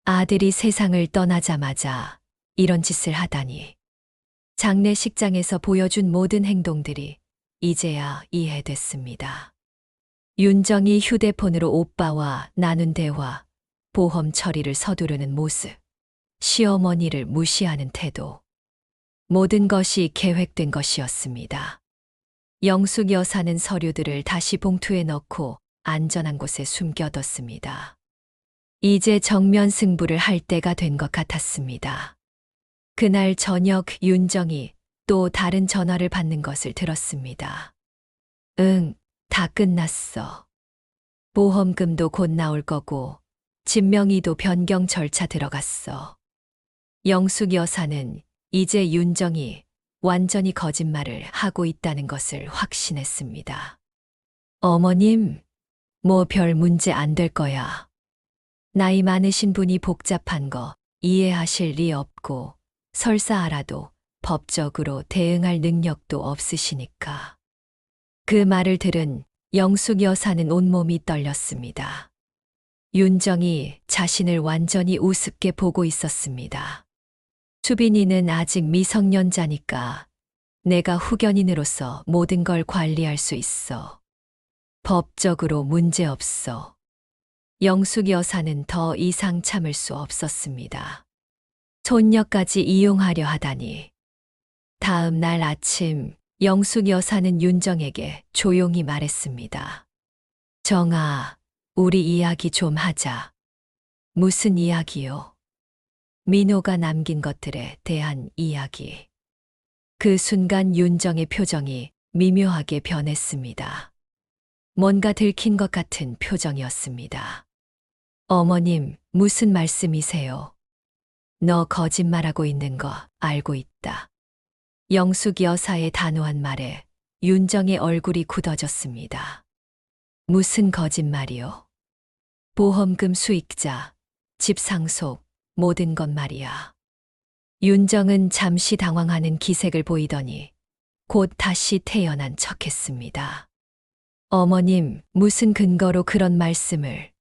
아들이 세상을 떠나자마자 이런 짓을 하다니. 장례식장에서 보여준 모든 행동들이 이제야 이해됐습니다. 윤정이 휴대폰으로 오빠와 나눈 대화, 보험 처리를 서두르는 모습, 시어머니를 무시하는 태도. 모든 것이 계획된 것이었습니다. 영숙 여사는 서류들을 다시 봉투에 넣고 안전한 곳에 숨겨뒀습니다. 이제 정면 승부를 할 때가 된 것 같았습니다. 그날 저녁 윤정이 또 다른 전화를 받는 것을 들었습니다. 응, 다 끝났어. 보험금도 곧 나올 거고 집명의도 변경 절차 들어갔어. 영숙 여사는 이제 윤정이 완전히 거짓말을 하고 있다는 것을 확신했습니다. 어머님, 뭐 별 문제 안 될 거야. 나이 많으신 분이 복잡한 거 이해하실 리 없고 설사 알아도 법적으로 대응할 능력도 없으시니까. 그 말을 들은 영숙 여사는 온몸이 떨렸습니다. 윤정이 자신을 완전히 우습게 보고 있었습니다. 수빈이는 아직 미성년자니까 내가 후견인으로서 모든 걸 관리할 수 있어. 법적으로 문제 없어. 영숙 여사는 더 이상 참을 수 없었습니다. 손녀까지 이용하려 하다니. 다음 날 아침 영숙 여사는 윤정에게 조용히 말했습니다. 정아, 우리 이야기 좀 하자. 무슨 이야기요? 민호가 남긴 것들에 대한 이야기. 그 순간 윤정의 표정이 미묘하게 변했습니다. 뭔가 들킨 것 같은 표정이었습니다. 어머님, 무슨 말씀이세요? 너 거짓말하고 있는 거 알고 있다. 영숙 여사의 단호한 말에 윤정의 얼굴이 굳어졌습니다. 무슨 거짓말이요? 보험금 수익자, 집 상속, 모든 것 말이야. 윤정은 잠시 당황하는 기색을 보이더니 곧 다시 태연한 척했습니다. 어머님, 무슨 근거로 그런 말씀을?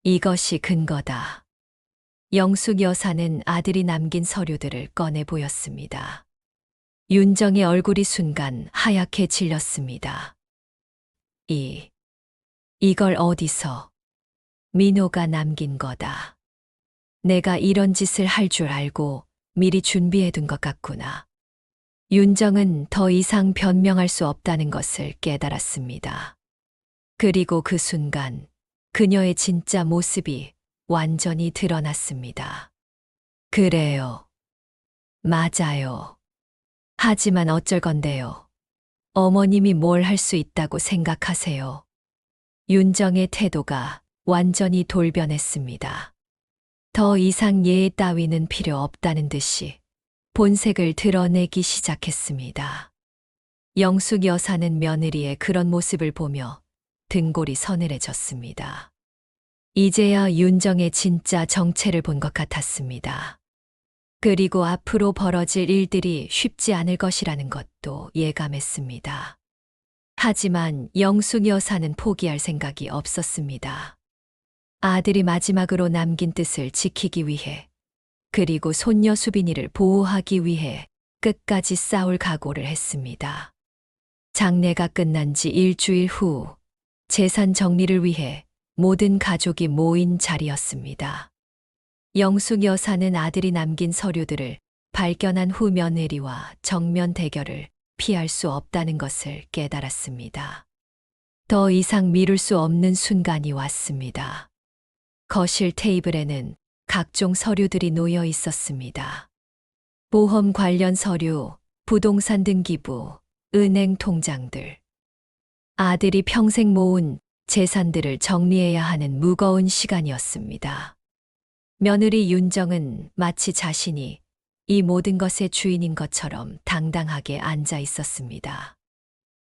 이것이 근거다. 영숙 여사는 아들이 남긴 서류들을 꺼내 보였습니다. 윤정의 얼굴이 순간 하얗게 질렸습니다. 이걸 어디서? 민호가 남긴 거다. 내가 이런 짓을 할 줄 알고 미리 준비해 둔 것 같구나. 윤정은 더 이상 변명할 수 없다는 것을 깨달았습니다. 그리고 그 순간 그녀의 진짜 모습이 완전히 드러났습니다. 그래요. 맞아요. 하지만 어쩔 건데요. 어머님이 뭘 할 수 있다고 생각하세요? 윤정의 태도가 완전히 돌변했습니다. 더 이상 예의 따위는 필요 없다는 듯이 본색을 드러내기 시작했습니다. 영숙 여사는 며느리의 그런 모습을 보며 등골이 서늘해졌습니다. 이제야 윤정의 진짜 정체를 본 것 같았습니다. 그리고 앞으로 벌어질 일들이 쉽지 않을 것이라는 것도 예감했습니다. 하지만 영숙 여사는 포기할 생각이 없었습니다. 아들이 마지막으로 남긴 뜻을 지키기 위해, 그리고 손녀 수빈이를 보호하기 위해 끝까지 싸울 각오를 했습니다. 장례가 끝난 지 일주일 후 재산 정리를 위해 모든 가족이 모인 자리였습니다. 영숙 여사는 아들이 남긴 서류들을 발견한 후 며느리와 정면 대결을 피할 수 없다는 것을 깨달았습니다. 더 이상 미룰 수 없는 순간이 왔습니다. 거실 테이블에는 각종 서류들이 놓여 있었습니다. 보험 관련 서류, 부동산 등기부, 은행 통장들. 아들이 평생 모은 재산들을 정리해야 하는 무거운 시간이었습니다. 며느리 윤정은 마치 자신이 이 모든 것의 주인인 것처럼 당당하게 앉아 있었습니다.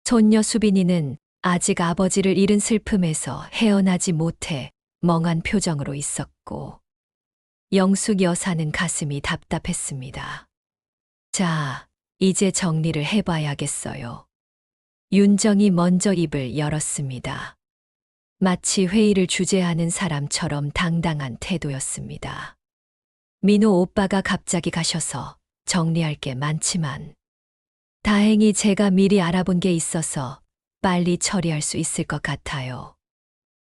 손녀 수빈이는 아직 아버지를 잃은 슬픔에서 헤어나지 못해 멍한 표정으로 있었고, 영숙 여사는 가슴이 답답했습니다. 자, 이제 정리를 해봐야겠어요. 윤정이 먼저 입을 열었습니다. 마치 회의를 주재하는 사람처럼 당당한 태도였습니다. 민호 오빠가 갑자기 가셔서 정리할 게 많지만 다행히 제가 미리 알아본 게 있어서 빨리 처리할 수 있을 것 같아요.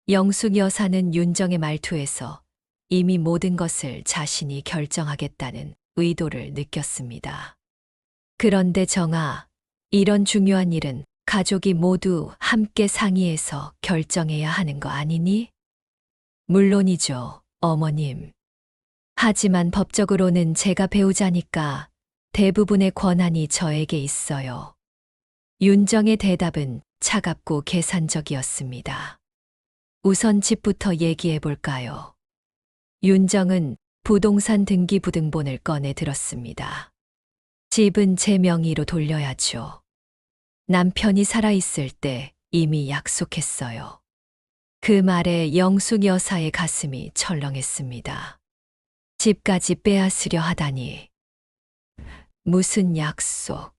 영숙 여사는 윤정의 말투에서 이미 모든 것을 자신이 결정하겠다는 의도를 느꼈습니다. 그런데 정아, 이런 중요한 일은 가족이 모두 함께 상의해서 결정해야 하는 거 아니니? 물론이죠, 어머님. 하지만 법적으로는 제가 배우자니까 대부분의 권한이 저에게 있어요. 윤정의 대답은 차갑고 계산적이었습니다. 우선 집부터 얘기해 볼까요? 윤정은 부동산 등기부등본을 꺼내 들었습니다. 집은 제 명의로 돌려야죠. 남편이 살아있을 때 이미 약속했어요. 그 말에 영숙 여사의 가슴이 철렁했습니다. 집까지 빼앗으려 하다니. 무슨 약속?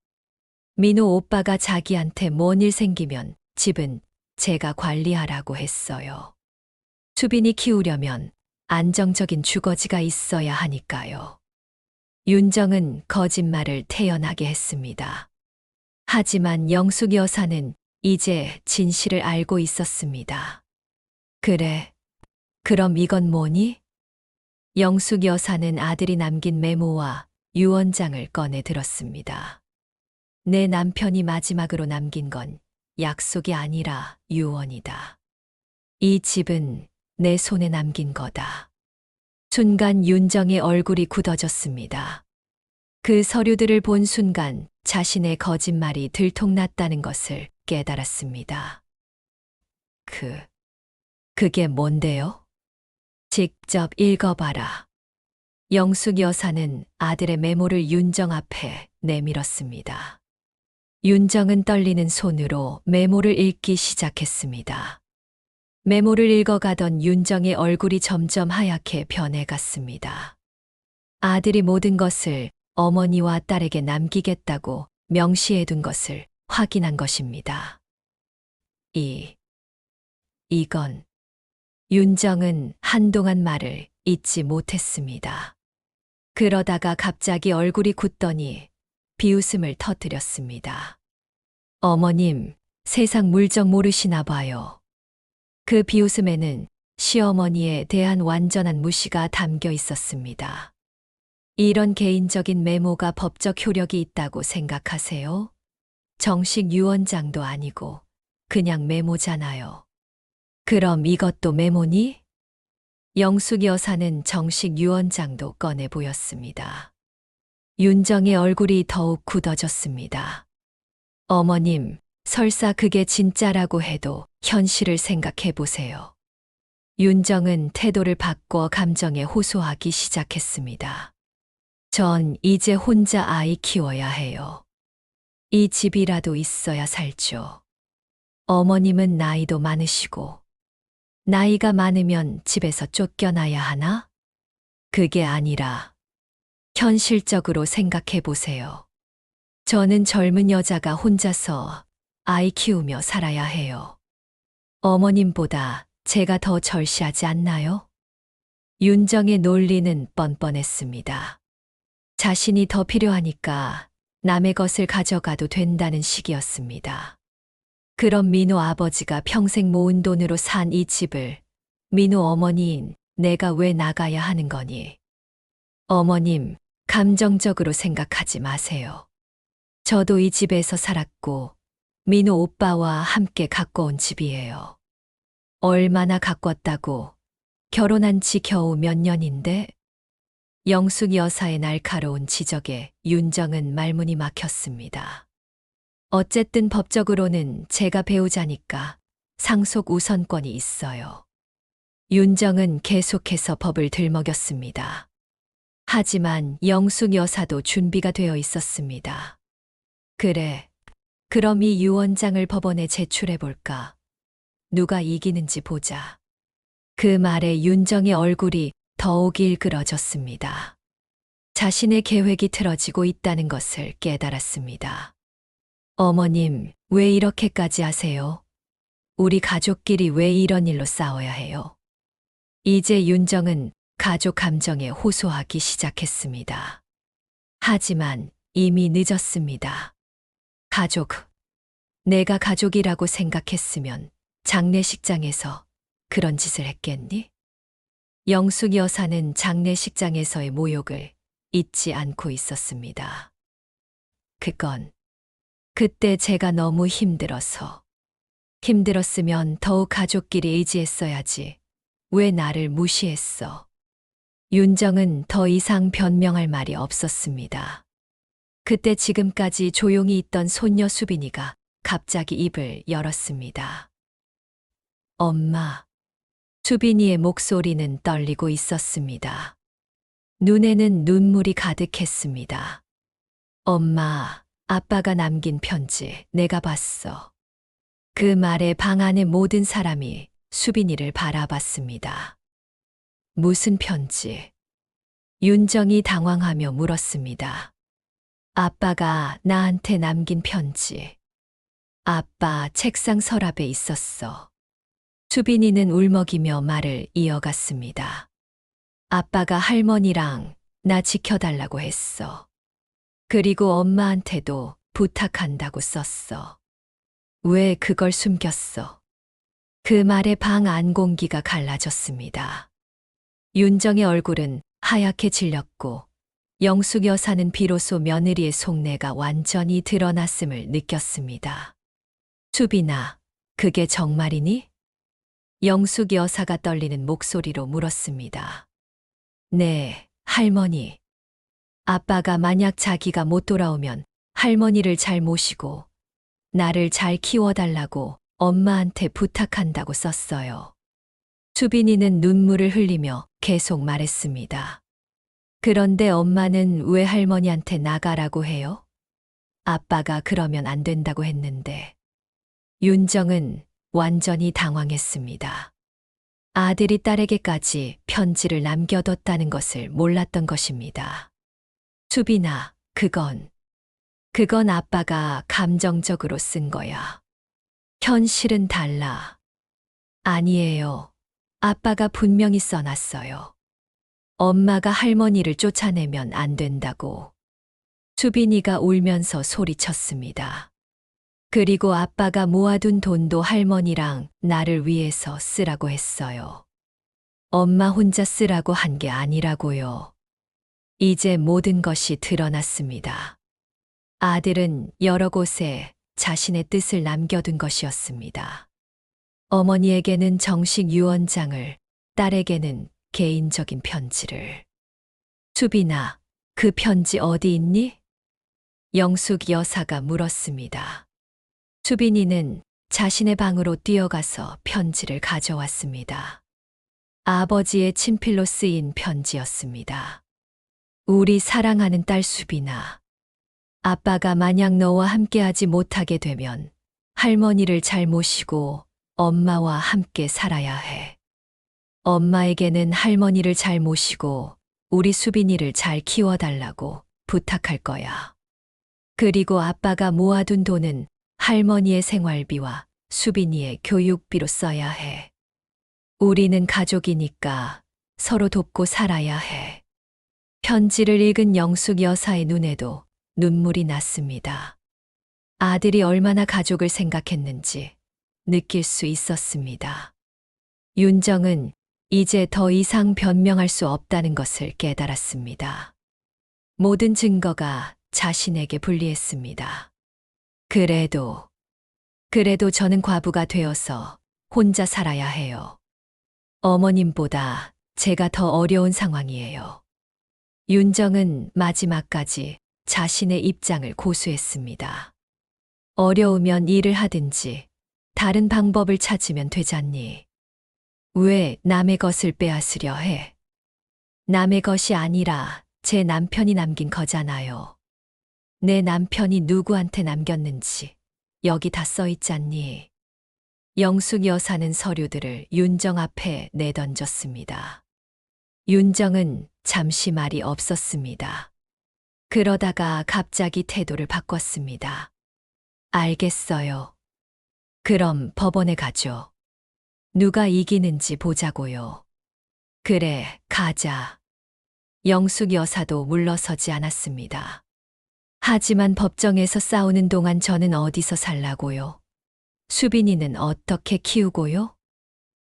민호 오빠가 자기한테 뭔 일 생기면 집은 제가 관리하라고 했어요. 수빈이 키우려면 안정적인 주거지가 있어야 하니까요. 윤정은 거짓말을 태연하게 했습니다. 하지만 영숙 여사는 이제 진실을 알고 있었습니다. 그래, 그럼 이건 뭐니? 영숙 여사는 아들이 남긴 메모와 유언장을 꺼내 들었습니다. 내 남편이 마지막으로 남긴 건 약속이 아니라 유언이다. 이 집은 내 손에 남긴 거다. 순간 윤정의 얼굴이 굳어졌습니다. 그 서류들을 본 순간 자신의 거짓말이 들통났다는 것을 깨달았습니다. 그게 뭔데요? 직접 읽어봐라. 영숙 여사는 아들의 메모를 윤정 앞에 내밀었습니다. 윤정은 떨리는 손으로 메모를 읽기 시작했습니다. 메모를 읽어가던 윤정의 얼굴이 점점 하얗게 변해갔습니다. 아들이 모든 것을 어머니와 딸에게 남기겠다고 명시해둔 것을 확인한 것입니다. 이건 윤정은 한동안 말을 잇지 못했습니다. 그러다가 갑자기 얼굴이 굳더니 비웃음을 터뜨렸습니다. 어머님, 세상 물정 모르시나 봐요. 그 비웃음에는 시어머니에 대한 완전한 무시가 담겨 있었습니다. 이런 개인적인 메모가 법적 효력이 있다고 생각하세요? 정식 유언장도 아니고 그냥 메모잖아요. 그럼 이것도 메모니? 영숙 여사는 정식 유언장도 꺼내 보였습니다. 윤정의 얼굴이 더욱 굳어졌습니다. 어머님, 설사 그게 진짜라고 해도 현실을 생각해 보세요. 윤정은 태도를 바꿔 감정에 호소하기 시작했습니다. 전 이제 혼자 아이 키워야 해요. 이 집이라도 있어야 살죠. 어머님은 나이도 많으시고, 나이가 많으면 집에서 쫓겨나야 하나? 그게 아니라, 현실적으로 생각해 보세요. 저는 젊은 여자가 혼자서 아이 키우며 살아야 해요. 어머님보다 제가 더 절실하지 않나요? 윤정의 논리는 뻔뻔했습니다. 자신이 더 필요하니까 남의 것을 가져가도 된다는 식이었습니다. 그럼 민호 아버지가 평생 모은 돈으로 산 이 집을 민호 어머니인 내가 왜 나가야 하는 거니? 어머님, 감정적으로 생각하지 마세요. 저도 이 집에서 살았고 민호 오빠와 함께 가꿔온 집이에요. 얼마나 가꿨다고? 결혼한 지 겨우 몇 년인데? 영숙 여사의 날카로운 지적에 윤정은 말문이 막혔습니다. 어쨌든 법적으로는 제가 배우자니까 상속 우선권이 있어요. 윤정은 계속해서 법을 들먹였습니다. 하지만 영숙 여사도 준비가 되어 있었습니다. 그래, 그럼 이 유언장을 법원에 제출해 볼까? 누가 이기는지 보자. 그 말에 윤정의 얼굴이 더욱 일그러졌습니다. 자신의 계획이 틀어지고 있다는 것을 깨달았습니다. 어머님, 왜 이렇게까지 하세요? 우리 가족끼리 왜 이런 일로 싸워야 해요? 이제 윤정은 가족 감정에 호소하기 시작했습니다. 하지만 이미 늦었습니다. 가족. 내가 가족이라고 생각했으면 장례식장에서 그런 짓을 했겠니? 영숙 여사는 장례식장에서의 모욕을 잊지 않고 있었습니다. 그건 그때 제가 너무 힘들어서. 힘들었으면 더욱 가족끼리 의지했어야지. 왜 나를 무시했어? 윤정은 더 이상 변명할 말이 없었습니다. 그때 지금까지 조용히 있던 손녀 수빈이가 갑자기 입을 열었습니다. 엄마. 수빈이의 목소리는 떨리고 있었습니다. 눈에는 눈물이 가득했습니다. 엄마, 아빠가 남긴 편지 내가 봤어. 그 말에 방 안의 모든 사람이 수빈이를 바라봤습니다. 무슨 편지? 윤정이 당황하며 물었습니다. 아빠가 나한테 남긴 편지. 아빠 책상 서랍에 있었어. 수빈이는 울먹이며 말을 이어갔습니다. 아빠가 할머니랑 나 지켜달라고 했어. 그리고 엄마한테도 부탁한다고 썼어. 왜 그걸 숨겼어? 그 말에 방 안 공기가 갈라졌습니다. 윤정의 얼굴은 하얗게 질렸고 영숙 여사는 비로소 며느리의 속내가 완전히 드러났음을 느꼈습니다. 수빈아, 그게 정말이니? 영숙 여사가 떨리는 목소리로 물었습니다. 네, 할머니. 아빠가 만약 자기가 못 돌아오면 할머니를 잘 모시고 나를 잘 키워달라고 엄마한테 부탁한다고 썼어요. 수빈이는 눈물을 흘리며 계속 말했습니다. 그런데 엄마는 왜 할머니한테 나가라고 해요? 아빠가 그러면 안 된다고 했는데. 윤정은 완전히 당황했습니다. 아들이 딸에게까지 편지를 남겨뒀다는 것을 몰랐던 것입니다. 수빈아, 그건 아빠가 감정적으로 쓴 거야. 현실은 달라. 아니에요. 아빠가 분명히 써놨어요. 엄마가 할머니를 쫓아내면 안 된다고. 수빈이가 울면서 소리쳤습니다. 그리고 아빠가 모아둔 돈도 할머니랑 나를 위해서 쓰라고 했어요. 엄마 혼자 쓰라고 한 게 아니라고요. 이제 모든 것이 드러났습니다. 아들은 여러 곳에 자신의 뜻을 남겨둔 것이었습니다. 어머니에게는 정식 유언장을, 딸에게는 개인적인 편지를. 수빈아, 그 편지 어디 있니? 영숙 여사가 물었습니다. 수빈이는 자신의 방으로 뛰어가서 편지를 가져왔습니다. 아버지의 친필로 쓰인 편지였습니다. 우리 사랑하는 딸 수빈아. 아빠가 만약 너와 함께하지 못하게 되면 할머니를 잘 모시고 엄마와 함께 살아야 해. 엄마에게는 할머니를 잘 모시고 우리 수빈이를 잘 키워달라고 부탁할 거야. 그리고 아빠가 모아둔 돈은 할머니의 생활비와 수빈이의 교육비로 써야 해. 우리는 가족이니까 서로 돕고 살아야 해. 편지를 읽은 영숙 여사의 눈에도 눈물이 났습니다. 아들이 얼마나 가족을 생각했는지 느낄 수 있었습니다. 윤정은 이제 더 이상 변명할 수 없다는 것을 깨달았습니다. 모든 증거가 자신에게 불리했습니다. 그래도 저는 과부가 되어서 혼자 살아야 해요. 어머님보다 제가 더 어려운 상황이에요. 윤정은 마지막까지 자신의 입장을 고수했습니다. 어려우면 일을 하든지 다른 방법을 찾으면 되잖니. 왜 남의 것을 빼앗으려 해? 남의 것이 아니라 제 남편이 남긴 거잖아요. 내 남편이 누구한테 남겼는지 여기 다 써 있잖니. 영숙 여사는 서류들을 윤정 앞에 내던졌습니다. 윤정은 잠시 말이 없었습니다. 그러다가 갑자기 태도를 바꿨습니다. 알겠어요. 그럼 법원에 가죠. 누가 이기는지 보자고요. 그래, 가자. 영숙 여사도 물러서지 않았습니다. 하지만 법정에서 싸우는 동안 저는 어디서 살라고요? 수빈이는 어떻게 키우고요?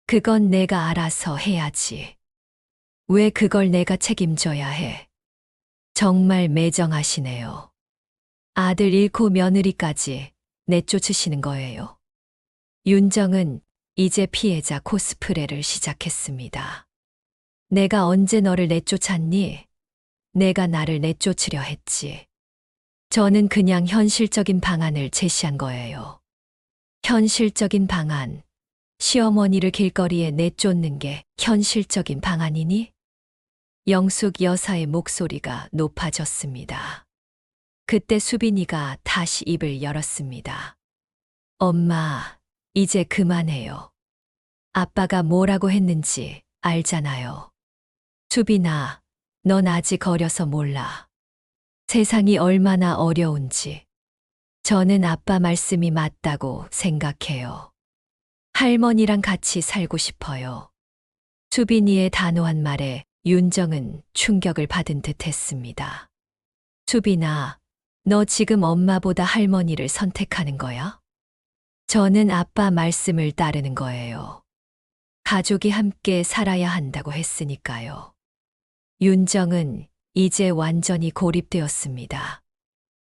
그건 내가 알아서 해야지. 왜 그걸 내가 책임져야 해? 정말 매정하시네요. 아들 잃고 며느리까지 내쫓으시는 거예요. 윤정은 이제 피해자 코스프레를 시작했습니다. 내가 언제 너를 내쫓았니? 내가 나를 내쫓으려 했지. 저는 그냥 현실적인 방안을 제시한 거예요. 현실적인 방안. 시어머니를 길거리에 내쫓는 게 현실적인 방안이니? 영숙 여사의 목소리가 높아졌습니다. 그때 수빈이가 다시 입을 열었습니다. 엄마, 이제 그만해요. 아빠가 뭐라고 했는지 알잖아요. 수빈아, 넌 아직 어려서 몰라. 세상이 얼마나 어려운지. 저는 아빠 말씀이 맞다고 생각해요. 할머니랑 같이 살고 싶어요. 수빈이의 단호한 말에 윤정은 충격을 받은 듯 했습니다. 수빈아, 너 지금 엄마보다 할머니를 선택하는 거야? 저는 아빠 말씀을 따르는 거예요. 가족이 함께 살아야 한다고 했으니까요. 윤정은 이제 완전히 고립되었습니다.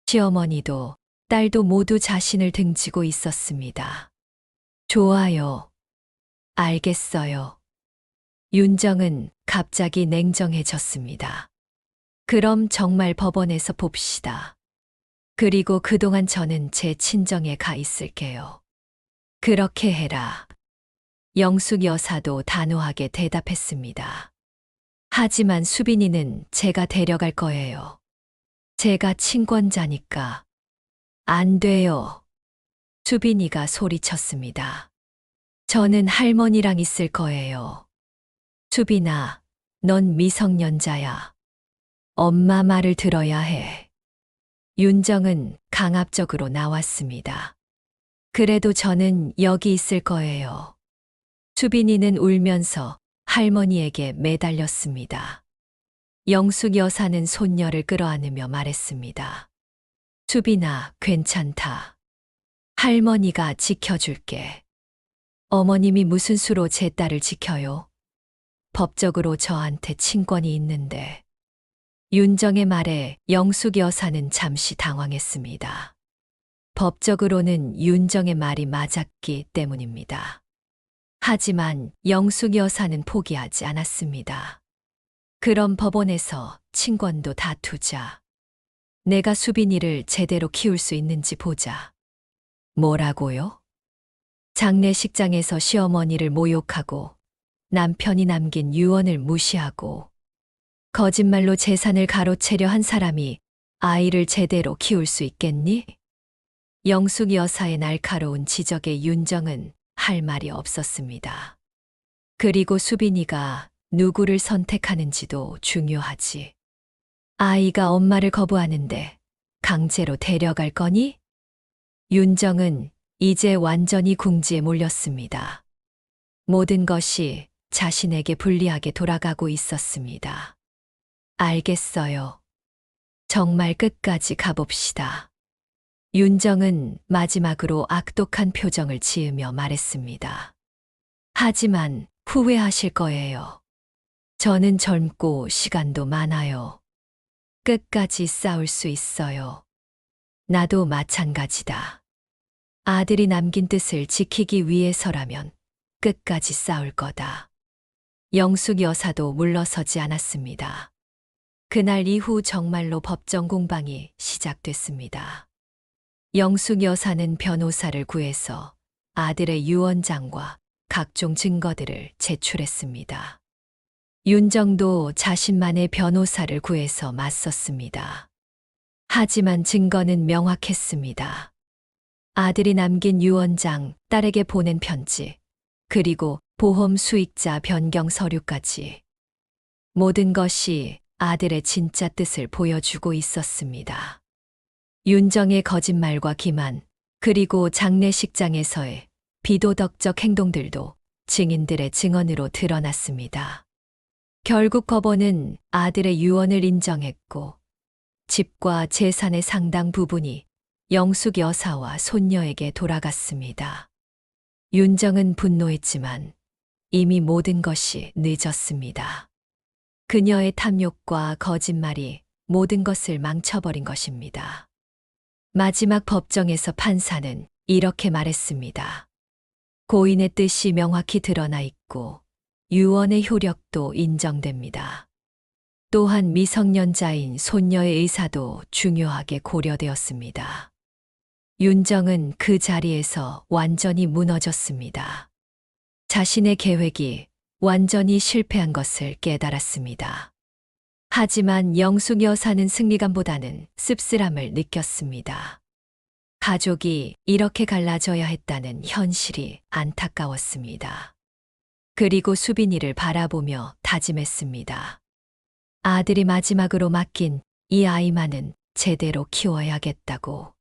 시어머니도 딸도 모두 자신을 등지고 있었습니다. 좋아요. 알겠어요. 윤정은 갑자기 냉정해졌습니다. 그럼 정말 법원에서 봅시다. 그리고 그동안 저는 제 친정에 가 있을게요. 그렇게 해라. 영숙 여사도 단호하게 대답했습니다. 하지만 수빈이는 제가 데려갈 거예요. 제가 친권자니까. 안 돼요. 수빈이가 소리쳤습니다. 저는 할머니랑 있을 거예요. 수빈아, 넌 미성년자야. 엄마 말을 들어야 해. 윤정은 강압적으로 나왔습니다. 그래도 저는 여기 있을 거예요. 수빈이는 울면서 할머니에게 매달렸습니다. 영숙 여사는 손녀를 끌어안으며 말했습니다. 수빈아, 괜찮다. 할머니가 지켜줄게. 어머님이 무슨 수로 제 딸을 지켜요? 법적으로 저한테 친권이 있는데. 윤정의 말에 영숙 여사는 잠시 당황했습니다. 법적으로는 윤정의 말이 맞았기 때문입니다. 하지만 영숙 여사는 포기하지 않았습니다. 그럼 법원에서 친권도 다투자. 내가 수빈이를 제대로 키울 수 있는지 보자. 뭐라고요? 장례식장에서 시어머니를 모욕하고 남편이 남긴 유언을 무시하고 거짓말로 재산을 가로채려 한 사람이 아이를 제대로 키울 수 있겠니? 영숙 여사의 날카로운 지적에 윤정은 할 말이 없었습니다. 그리고 수빈이가 누구를 선택하는지도 중요하지. 아이가 엄마를 거부하는데 강제로 데려갈 거니? 윤정은 이제 완전히 궁지에 몰렸습니다. 모든 것이 자신에게 불리하게 돌아가고 있었습니다. 알겠어요. 정말 끝까지 가봅시다. 윤정은 마지막으로 악독한 표정을 지으며 말했습니다. 하지만 후회하실 거예요. 저는 젊고 시간도 많아요. 끝까지 싸울 수 있어요. 나도 마찬가지다. 아들이 남긴 뜻을 지키기 위해서라면 끝까지 싸울 거다. 영숙 여사도 물러서지 않았습니다. 그날 이후 정말로 법정 공방이 시작됐습니다. 영숙 여사는 변호사를 구해서 아들의 유언장과 각종 증거들을 제출했습니다. 윤정도 자신만의 변호사를 구해서 맞섰습니다. 하지만 증거는 명확했습니다. 아들이 남긴 유언장, 딸에게 보낸 편지, 그리고 보험 수익자 변경 서류까지. 모든 것이 아들의 진짜 뜻을 보여주고 있었습니다. 윤정의 거짓말과 기만, 그리고 장례식장에서의 비도덕적 행동들도 증인들의 증언으로 드러났습니다. 결국 법원은 아들의 유언을 인정했고 집과 재산의 상당 부분이 영숙 여사와 손녀에게 돌아갔습니다. 윤정은 분노했지만 이미 모든 것이 늦었습니다. 그녀의 탐욕과 거짓말이 모든 것을 망쳐버린 것입니다. 마지막 법정에서 판사는 이렇게 말했습니다. 고인의 뜻이 명확히 드러나 있고 유언의 효력도 인정됩니다. 또한 미성년자인 손녀의 의사도 중요하게 고려되었습니다. 윤정은 그 자리에서 완전히 무너졌습니다. 자신의 계획이 완전히 실패한 것을 깨달았습니다. 하지만 영숙 여사는 승리감보다는 씁쓸함을 느꼈습니다. 가족이 이렇게 갈라져야 했다는 현실이 안타까웠습니다. 그리고 수빈이를 바라보며 다짐했습니다. 아들이 마지막으로 맡긴 이 아이만은 제대로 키워야겠다고.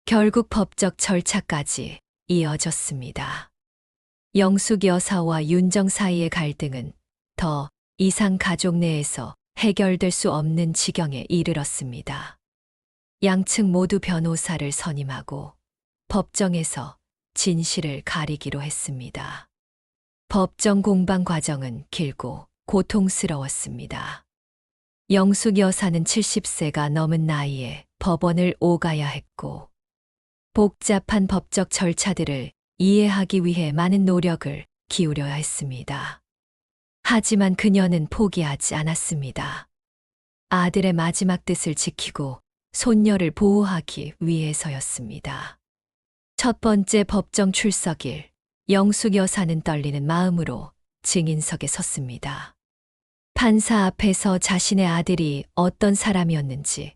결국 법적 절차까지 이어졌습니다. 영숙 여사와 윤정 사이의 갈등은 더 이상 가족 내에서 해결될 수 없는 지경에 이르렀습니다. 양측 모두 변호사를 선임하고 법정에서 진실을 가리기로 했습니다. 법정 공방 과정은 길고 고통스러웠습니다. 영숙 여사는 70세가 넘은 나이에 법원을 오가야 했고 복잡한 법적 절차들을 이해하기 위해 많은 노력을 기울여야 했습니다. 하지만 그녀는 포기하지 않았습니다. 아들의 마지막 뜻을 지키고 손녀를 보호하기 위해서였습니다. 첫 번째 법정 출석일, 영숙 여사는 떨리는 마음으로 증인석에 섰습니다. 판사 앞에서 자신의 아들이 어떤 사람이었는지,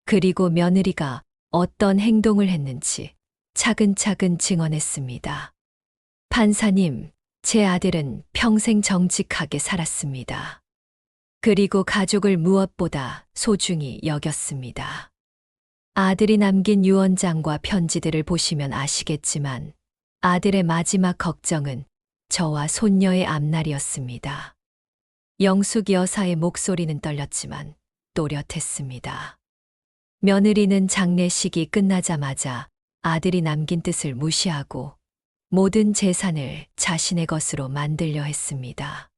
그리고 며느리가 어떤 행동을 했는지 차근차근 증언했습니다. 판사님, 제 아들은 평생 정직하게 살았습니다. 그리고 가족을 무엇보다 소중히 여겼습니다. 아들이 남긴 유언장과 편지들을 보시면 아시겠지만 아들의 마지막 걱정은 저와 손녀의 앞날이었습니다. 영숙 여사의 목소리는 떨렸지만 또렷했습니다. 며느리는 장례식이 끝나자마자 아들이 남긴 뜻을 무시하고 모든 재산을 자신의 것으로 만들려 했습니다.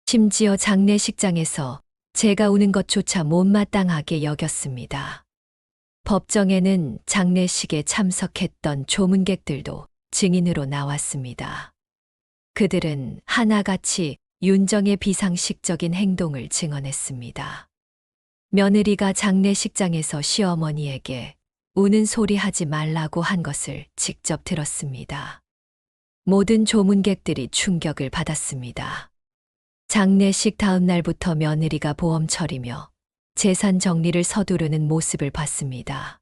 심지어 장례식장에서 제가 우는 것조차 못마땅하게 여겼습니다. 법정에는 장례식에 참석했던 조문객들도 증인으로 나왔습니다. 그들은 하나같이 윤정의 비상식적인 행동을 증언했습니다. 며느리가 장례식장에서 시어머니에게 우는 소리 하지 말라고 한 것을 직접 들었습니다. 모든 조문객들이 충격을 받았습니다. 장례식 다음 날부터 며느리가 보험 처리며 재산 정리를 서두르는 모습을 봤습니다.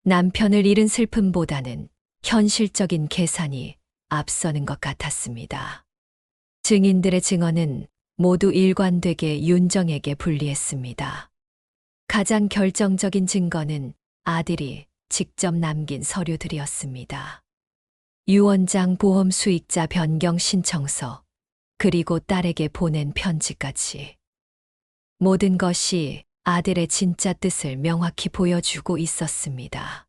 남편을 잃은 슬픔보다는 현실적인 계산이 앞서는 것 같았습니다. 증인들의 증언은 모두 일관되게 윤정에게 불리했습니다. 가장 결정적인 증거는 아들이 직접 남긴 서류들이었습니다. 유언장 보험 수익자 변경 신청서, 그리고 딸에게 보낸 편지까지. 모든 것이 아들의 진짜 뜻을 명확히 보여주고 있었습니다.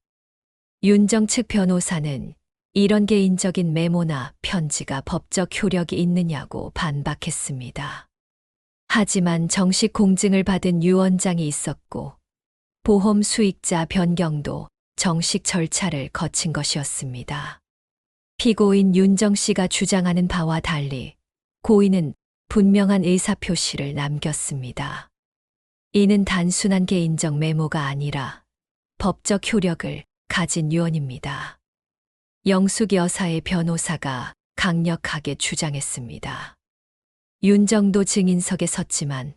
윤정 측 변호사는 이런 개인적인 메모나 편지가 법적 효력이 있느냐고 반박했습니다. 하지만 정식 공증을 받은 유언장이 있었고 보험 수익자 변경도 정식 절차를 거친 것이었습니다. 피고인 윤정 씨가 주장하는 바와 달리 고인은 분명한 의사표시를 남겼습니다. 이는 단순한 개인적 메모가 아니라 법적 효력을 가진 유언입니다. 영숙 여사의 변호사가 강력하게 주장했습니다. 윤정도 증인석에 섰지만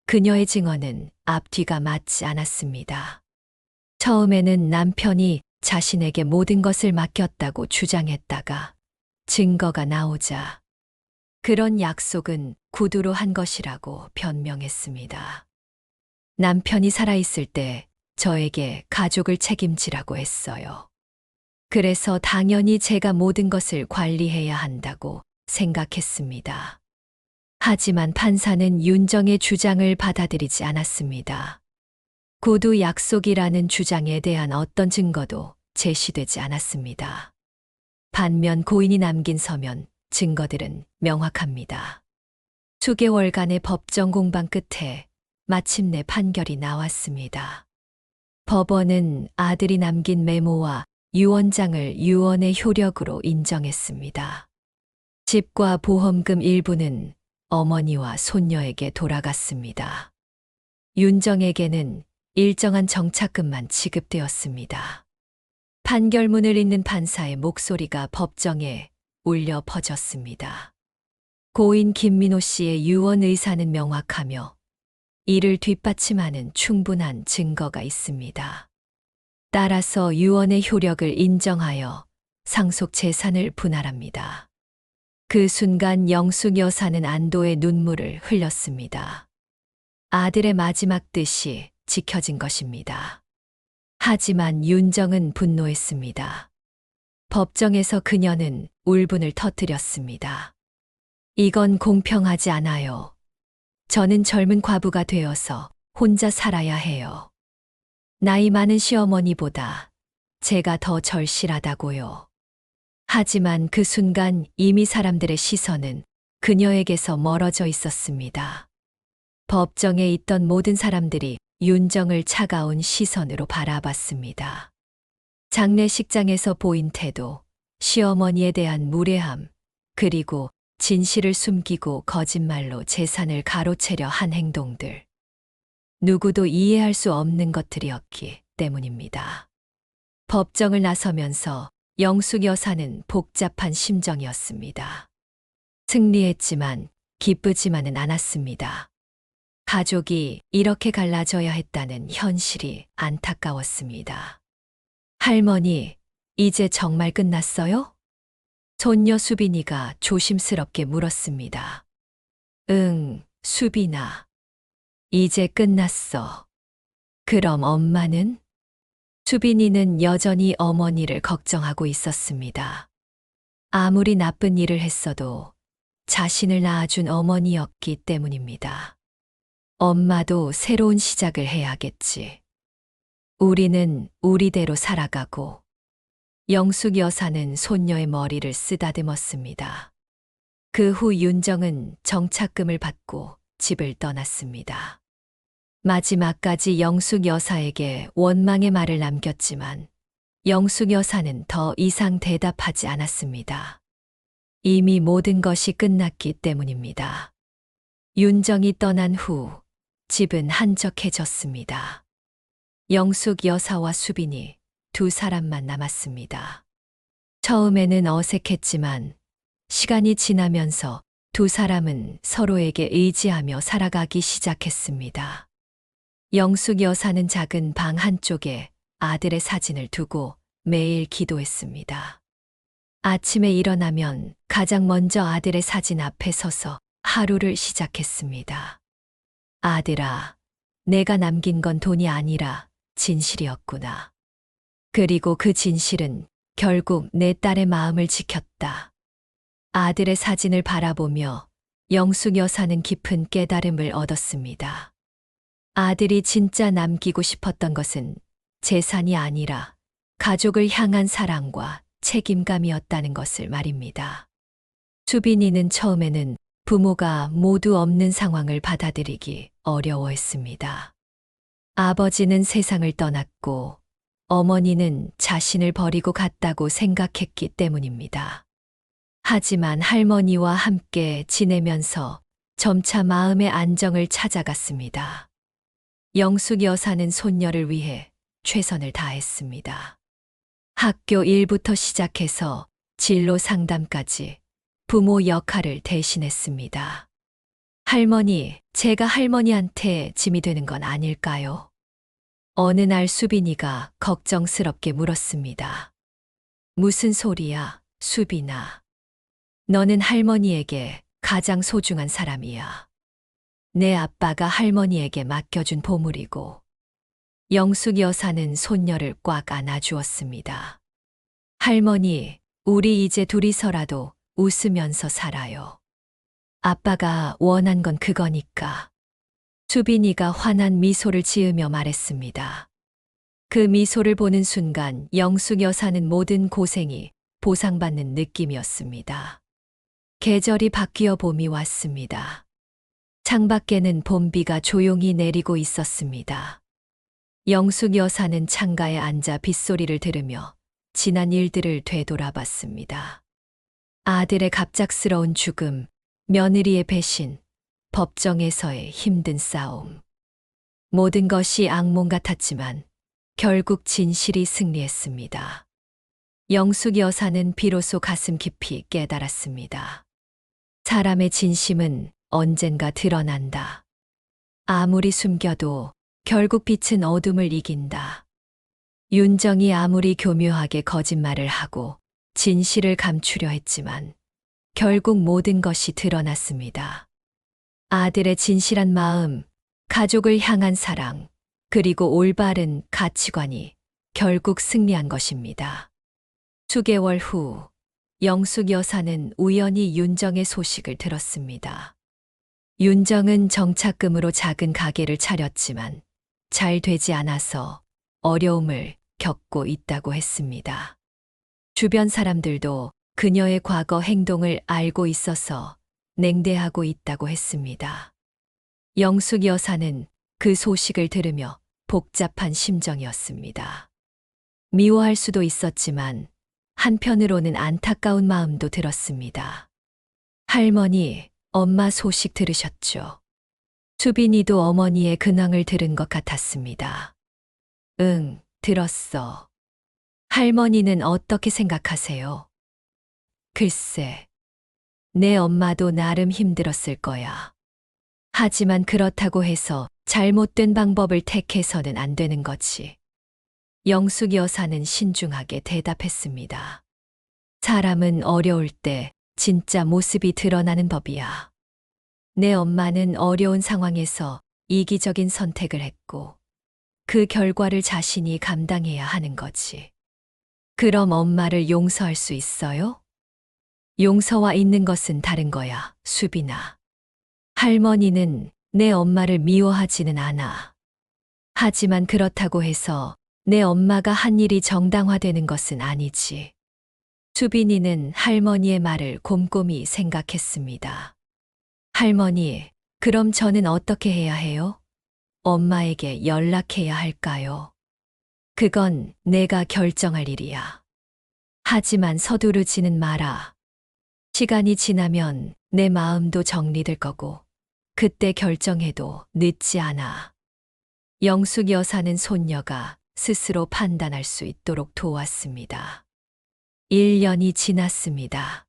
그녀의 증언은 앞뒤가 맞지 않았습니다. 처음에는 남편이 자신에게 모든 것을 맡겼다고 주장했다가 증거가 나오자 그런 약속은 구두로 한 것이라고 변명했습니다. 남편이 살아있을 때 저에게 가족을 책임지라고 했어요. 그래서 당연히 제가 모든 것을 관리해야 한다고 생각했습니다. 하지만 판사는 윤정의 주장을 받아들이지 않았습니다. 구두 약속이라는 주장에 대한 어떤 증거도 제시되지 않았습니다. 반면 고인이 남긴 서면, 증거들은 명확합니다. 수개월간의 법정 공방 끝에 마침내 판결이 나왔습니다. 법원은 아들이 남긴 메모와 유언장을 유언의 효력으로 인정했습니다. 집과 보험금 일부는 어머니와 손녀에게 돌아갔습니다. 윤정에게는 일정한 정착금만 지급되었습니다. 판결문을 읽는 판사의 목소리가 법정에 울려 퍼졌습니다. 고인 김민호 씨의 유언 의사는 명확하며 이를 뒷받침하는 충분한 증거가 있습니다. 따라서 유언의 효력을 인정하여 상속 재산을 분할합니다. 그 순간 영숙 여사는 안도의 눈물을 흘렸습니다. 아들의 마지막 뜻이 지켜진 것입니다. 하지만 윤정은 분노했습니다. 법정에서 그녀는 울분을 터뜨렸습니다. 이건 공평하지 않아요. 저는 젊은 과부가 되어서 혼자 살아야 해요. 나이 많은 시어머니보다 제가 더 절실하다고요. 하지만 그 순간 이미 사람들의 시선은 그녀에게서 멀어져 있었습니다. 법정에 있던 모든 사람들이 윤정을 차가운 시선으로 바라봤습니다. 장례식장에서 보인 태도, 시어머니에 대한 무례함, 그리고 진실을 숨기고 거짓말로 재산을 가로채려 한 행동들. 누구도 이해할 수 없는 것들이었기 때문입니다. 법정을 나서면서 영숙 여사는 복잡한 심정이었습니다. 승리했지만 기쁘지만은 않았습니다. 가족이 이렇게 갈라져야 했다는 현실이 안타까웠습니다. 할머니, 이제 정말 끝났어요? 손녀 수빈이가 조심스럽게 물었습니다. 응, 수빈아. 이제 끝났어. 그럼 엄마는? 수빈이는 여전히 어머니를 걱정하고 있었습니다. 아무리 나쁜 일을 했어도 자신을 낳아준 어머니였기 때문입니다. 엄마도 새로운 시작을 해야겠지. 우리는 우리대로 살아가고. 영숙 여사는 손녀의 머리를 쓰다듬었습니다. 그 후 윤정은 정착금을 받고 집을 떠났습니다. 마지막까지 영숙 여사에게 원망의 말을 남겼지만 영숙 여사는 더 이상 대답하지 않았습니다. 이미 모든 것이 끝났기 때문입니다. 윤정이 떠난 후 집은 한적해졌습니다. 영숙 여사와 수빈이 두 사람만 남았습니다. 처음에는 어색했지만 시간이 지나면서 두 사람은 서로에게 의지하며 살아가기 시작했습니다. 영숙 여사는 작은 방 한쪽에 아들의 사진을 두고 매일 기도했습니다. 아침에 일어나면 가장 먼저 아들의 사진 앞에 서서 하루를 시작했습니다. 아들아, 내가 남긴 건 돈이 아니라 진실이었구나. 그리고 그 진실은 결국 내 딸의 마음을 지켰다. 아들의 사진을 바라보며 영숙 여사는 깊은 깨달음을 얻었습니다. 아들이 진짜 남기고 싶었던 것은 재산이 아니라 가족을 향한 사랑과 책임감이었다는 것을 말입니다. 수빈이는 처음에는 부모가 모두 없는 상황을 받아들이기 어려워했습니다. 아버지는 세상을 떠났고 어머니는 자신을 버리고 갔다고 생각했기 때문입니다. 하지만 할머니와 함께 지내면서 점차 마음의 안정을 찾아갔습니다. 영숙 여사는 손녀를 위해 최선을 다했습니다. 학교 일부터 시작해서 진로 상담까지 부모 역할을 대신했습니다. 할머니, 제가 할머니한테 짐이 되는 건 아닐까요? 어느 날 수빈이가 걱정스럽게 물었습니다. 무슨 소리야, 수빈아. 너는 할머니에게 가장 소중한 사람이야. 내 아빠가 할머니에게 맡겨준 보물이고. 영숙 여사는 손녀를 꽉 안아주었습니다. 할머니, 우리 이제 둘이서라도 웃으면서 살아요. 아빠가 원한 건 그거니까. 수빈이가 환한 미소를 지으며 말했습니다. 그 미소를 보는 순간 영숙 여사는 모든 고생이 보상받는 느낌이었습니다. 계절이 바뀌어 봄이 왔습니다. 창밖에는 봄비가 조용히 내리고 있었습니다. 영숙 여사는 창가에 앉아 빗소리를 들으며 지난 일들을 되돌아봤습니다. 아들의 갑작스러운 죽음, 며느리의 배신, 법정에서의 힘든 싸움. 모든 것이 악몽 같았지만 결국 진실이 승리했습니다. 영숙 여사는 비로소 가슴 깊이 깨달았습니다. 사람의 진심은 언젠가 드러난다. 아무리 숨겨도 결국 빛은 어둠을 이긴다. 윤정이 아무리 교묘하게 거짓말을 하고 진실을 감추려 했지만 결국 모든 것이 드러났습니다. 아들의 진실한 마음, 가족을 향한 사랑, 그리고 올바른 가치관이 결국 승리한 것입니다. 수개월 후 영숙 여사는 우연히 윤정의 소식을 들었습니다. 윤정은 정착금으로 작은 가게를 차렸지만 잘 되지 않아서 어려움을 겪고 있다고 했습니다. 주변 사람들도 그녀의 과거 행동을 알고 있어서 냉대하고 있다고 했습니다. 영숙 여사는 그 소식을 들으며 복잡한 심정이었습니다. 미워할 수도 있었지만 한편으로는 안타까운 마음도 들었습니다. 할머니, 엄마 소식 들으셨죠? 수빈이도 어머니의 근황을 들은 것 같았습니다. 응, 들었어. 할머니는 어떻게 생각하세요? 글쎄, 내 엄마도 나름 힘들었을 거야. 하지만 그렇다고 해서 잘못된 방법을 택해서는 안 되는 거지. 영숙 여사는 신중하게 대답했습니다. 사람은 어려울 때 진짜 모습이 드러나는 법이야. 내 엄마는 어려운 상황에서 이기적인 선택을 했고 그 결과를 자신이 감당해야 하는 거지. 그럼 엄마를 용서할 수 있어요? 용서와 있는 것은 다른 거야, 수빈아. 할머니는 내 엄마를 미워하지는 않아. 하지만 그렇다고 해서 내 엄마가 한 일이 정당화되는 것은 아니지. 수빈이는 할머니의 말을 곰곰이 생각했습니다. 할머니, 그럼 저는 어떻게 해야 해요? 엄마에게 연락해야 할까요? 그건 내가 결정할 일이야. 하지만 서두르지는 마라. 시간이 지나면 내 마음도 정리될 거고, 그때 결정해도 늦지 않아. 영숙 여사는 손녀가 스스로 판단할 수 있도록 도왔습니다. 1년이 지났습니다.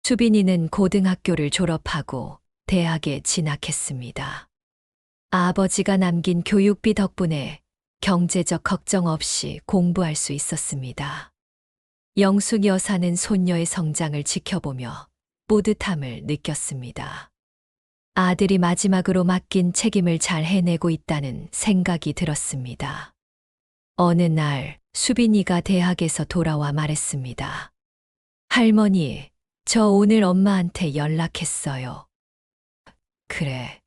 수빈이는 고등학교를 졸업하고 대학에 진학했습니다. 아버지가 남긴 교육비 덕분에 경제적 걱정 없이 공부할 수 있었습니다. 영숙 여사는 손녀의 성장을 지켜보며 뿌듯함을 느꼈습니다. 아들이 마지막으로 맡긴 책임을 잘 해내고 있다는 생각이 들었습니다. 어느 날 수빈이가 대학에서 돌아와 말했습니다. 할머니, 저 오늘 엄마한테 연락했어요. 그래.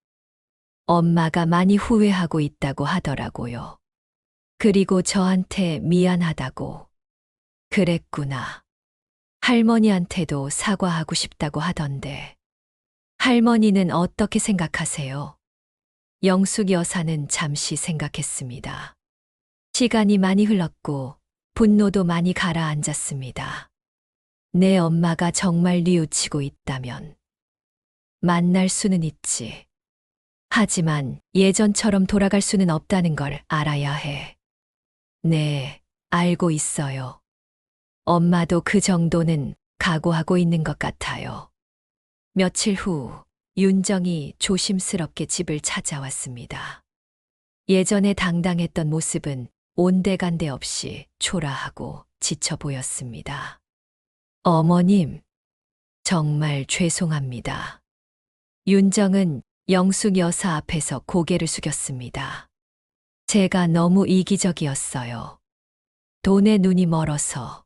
엄마가 많이 후회하고 있다고 하더라고요. 그리고 저한테 미안하다고. 그랬구나. 할머니한테도 사과하고 싶다고 하던데. 할머니는 어떻게 생각하세요? 영숙 여사는 잠시 생각했습니다. 시간이 많이 흘렀고 분노도 많이 가라앉았습니다. 내 엄마가 정말 뉘우치고 있다면 만날 수는 있지. 하지만 예전처럼 돌아갈 수는 없다는 걸 알아야 해. 네, 알고 있어요. 엄마도 그 정도는 각오하고 있는 것 같아요. 며칠 후 윤정이 조심스럽게 집을 찾아왔습니다. 예전에 당당했던 모습은 온데간데 없이 초라하고 지쳐 보였습니다. 어머님, 정말 죄송합니다. 윤정은 영숙 여사 앞에서 고개를 숙였습니다. 제가 너무 이기적이었어요. 돈에 눈이 멀어서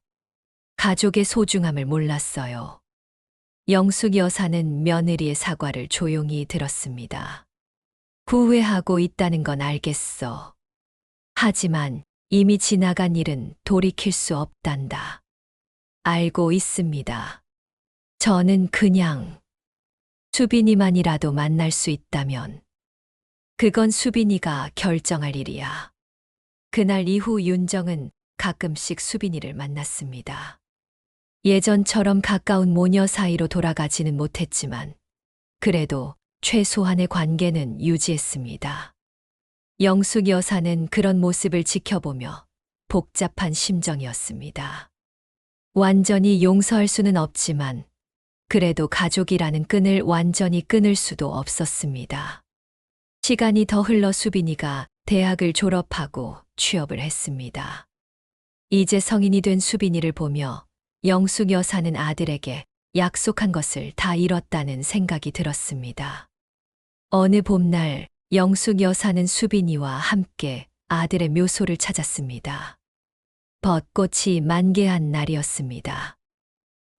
가족의 소중함을 몰랐어요. 영숙 여사는 며느리의 사과를 조용히 들었습니다. 후회하고 있다는 건 알겠어. 하지만 이미 지나간 일은 돌이킬 수 없단다. 알고 있습니다. 저는 그냥 수빈이만이라도 만날 수 있다면 그건 수빈이가 결정할 일이야. 그날 이후 윤정은 가끔씩 수빈이를 만났습니다. 예전처럼 가까운 모녀 사이로 돌아가지는 못했지만 그래도 최소한의 관계는 유지했습니다. 영숙 여사는 그런 모습을 지켜보며 복잡한 심정이었습니다. 완전히 용서할 수는 없지만 그래도 가족이라는 끈을 완전히 끊을 수도 없었습니다. 시간이 더 흘러 수빈이가 대학을 졸업하고 취업을 했습니다. 이제 성인이 된 수빈이를 보며 영숙 여사는 아들에게 약속한 것을 다 잃었다는 생각이 들었습니다. 어느 봄날 영숙 여사는 수빈이와 함께 아들의 묘소를 찾았습니다. 벚꽃이 만개한 날이었습니다.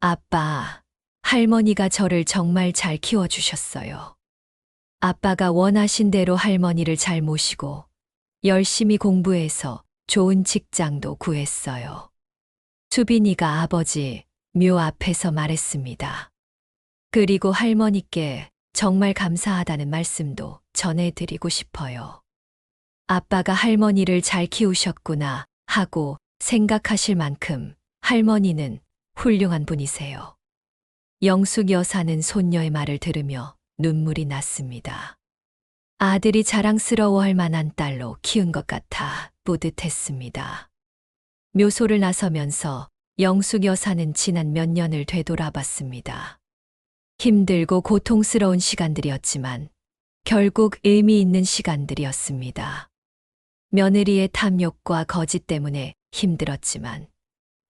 아빠, 할머니가 저를 정말 잘 키워주셨어요. 아빠가 원하신 대로 할머니를 잘 모시고 열심히 공부해서 좋은 직장도 구했어요. 수빈이가 아버지 묘 앞에서 말했습니다. 그리고 할머니께 정말 감사하다는 말씀도 전해드리고 싶어요. 아빠가 할머니를 잘 키우셨구나 하고 생각하실 만큼 할머니는 훌륭한 분이세요. 영숙 여사는 손녀의 말을 들으며 눈물이 났습니다. 아들이 자랑스러워할 만한 딸로 키운 것 같아 뿌듯했습니다. 묘소를 나서면서 영숙 여사는 지난 몇 년을 되돌아봤습니다. 힘들고 고통스러운 시간들이었지만 결국 의미 있는 시간들이었습니다. 며느리의 탐욕과 거짓 때문에 힘들었지만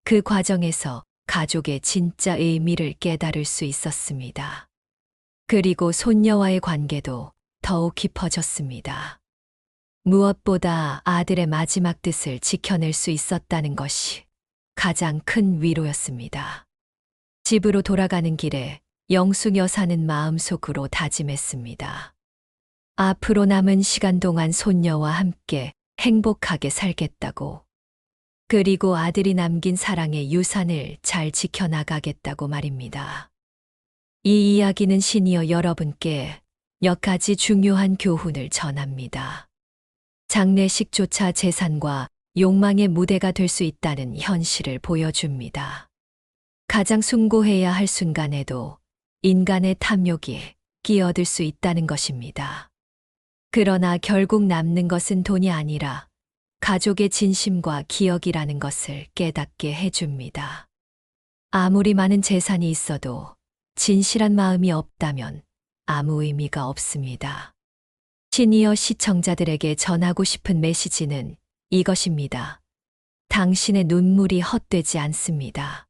그 과정에서 가족의 진짜 의미를 깨달을 수 있었습니다. 그리고 손녀와의 관계도 더욱 깊어졌습니다. 무엇보다 아들의 마지막 뜻을 지켜낼 수 있었다는 것이 가장 큰 위로였습니다. 집으로 돌아가는 길에 영숙 여사는 마음속으로 다짐했습니다. 앞으로 남은 시간 동안 손녀와 함께 행복하게 살겠다고. 그리고 아들이 남긴 사랑의 유산을 잘 지켜나가겠다고 말입니다. 이 이야기는 시니어 여러분께 몇 가지 중요한 교훈을 전합니다. 장례식조차 재산과 욕망의 무대가 될 수 있다는 현실을 보여줍니다. 가장 숭고해야 할 순간에도 인간의 탐욕이 끼어들 수 있다는 것입니다. 그러나 결국 남는 것은 돈이 아니라 가족의 진심과 기억이라는 것을 깨닫게 해줍니다. 아무리 많은 재산이 있어도 진실한 마음이 없다면 아무 의미가 없습니다. 시니어 시청자들에게 전하고 싶은 메시지는 이것입니다. 당신의 눈물이 헛되지 않습니다.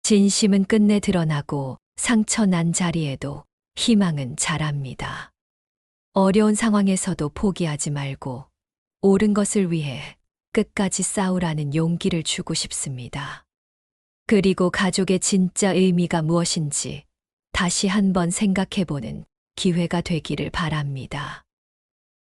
진심은 끝내 드러나고 상처 난 자리에도 희망은 자랍니다. 어려운 상황에서도 포기하지 말고 옳은 것을 위해 끝까지 싸우라는 용기를 주고 싶습니다. 그리고 가족의 진짜 의미가 무엇인지 다시 한번 생각해보는 기회가 되기를 바랍니다.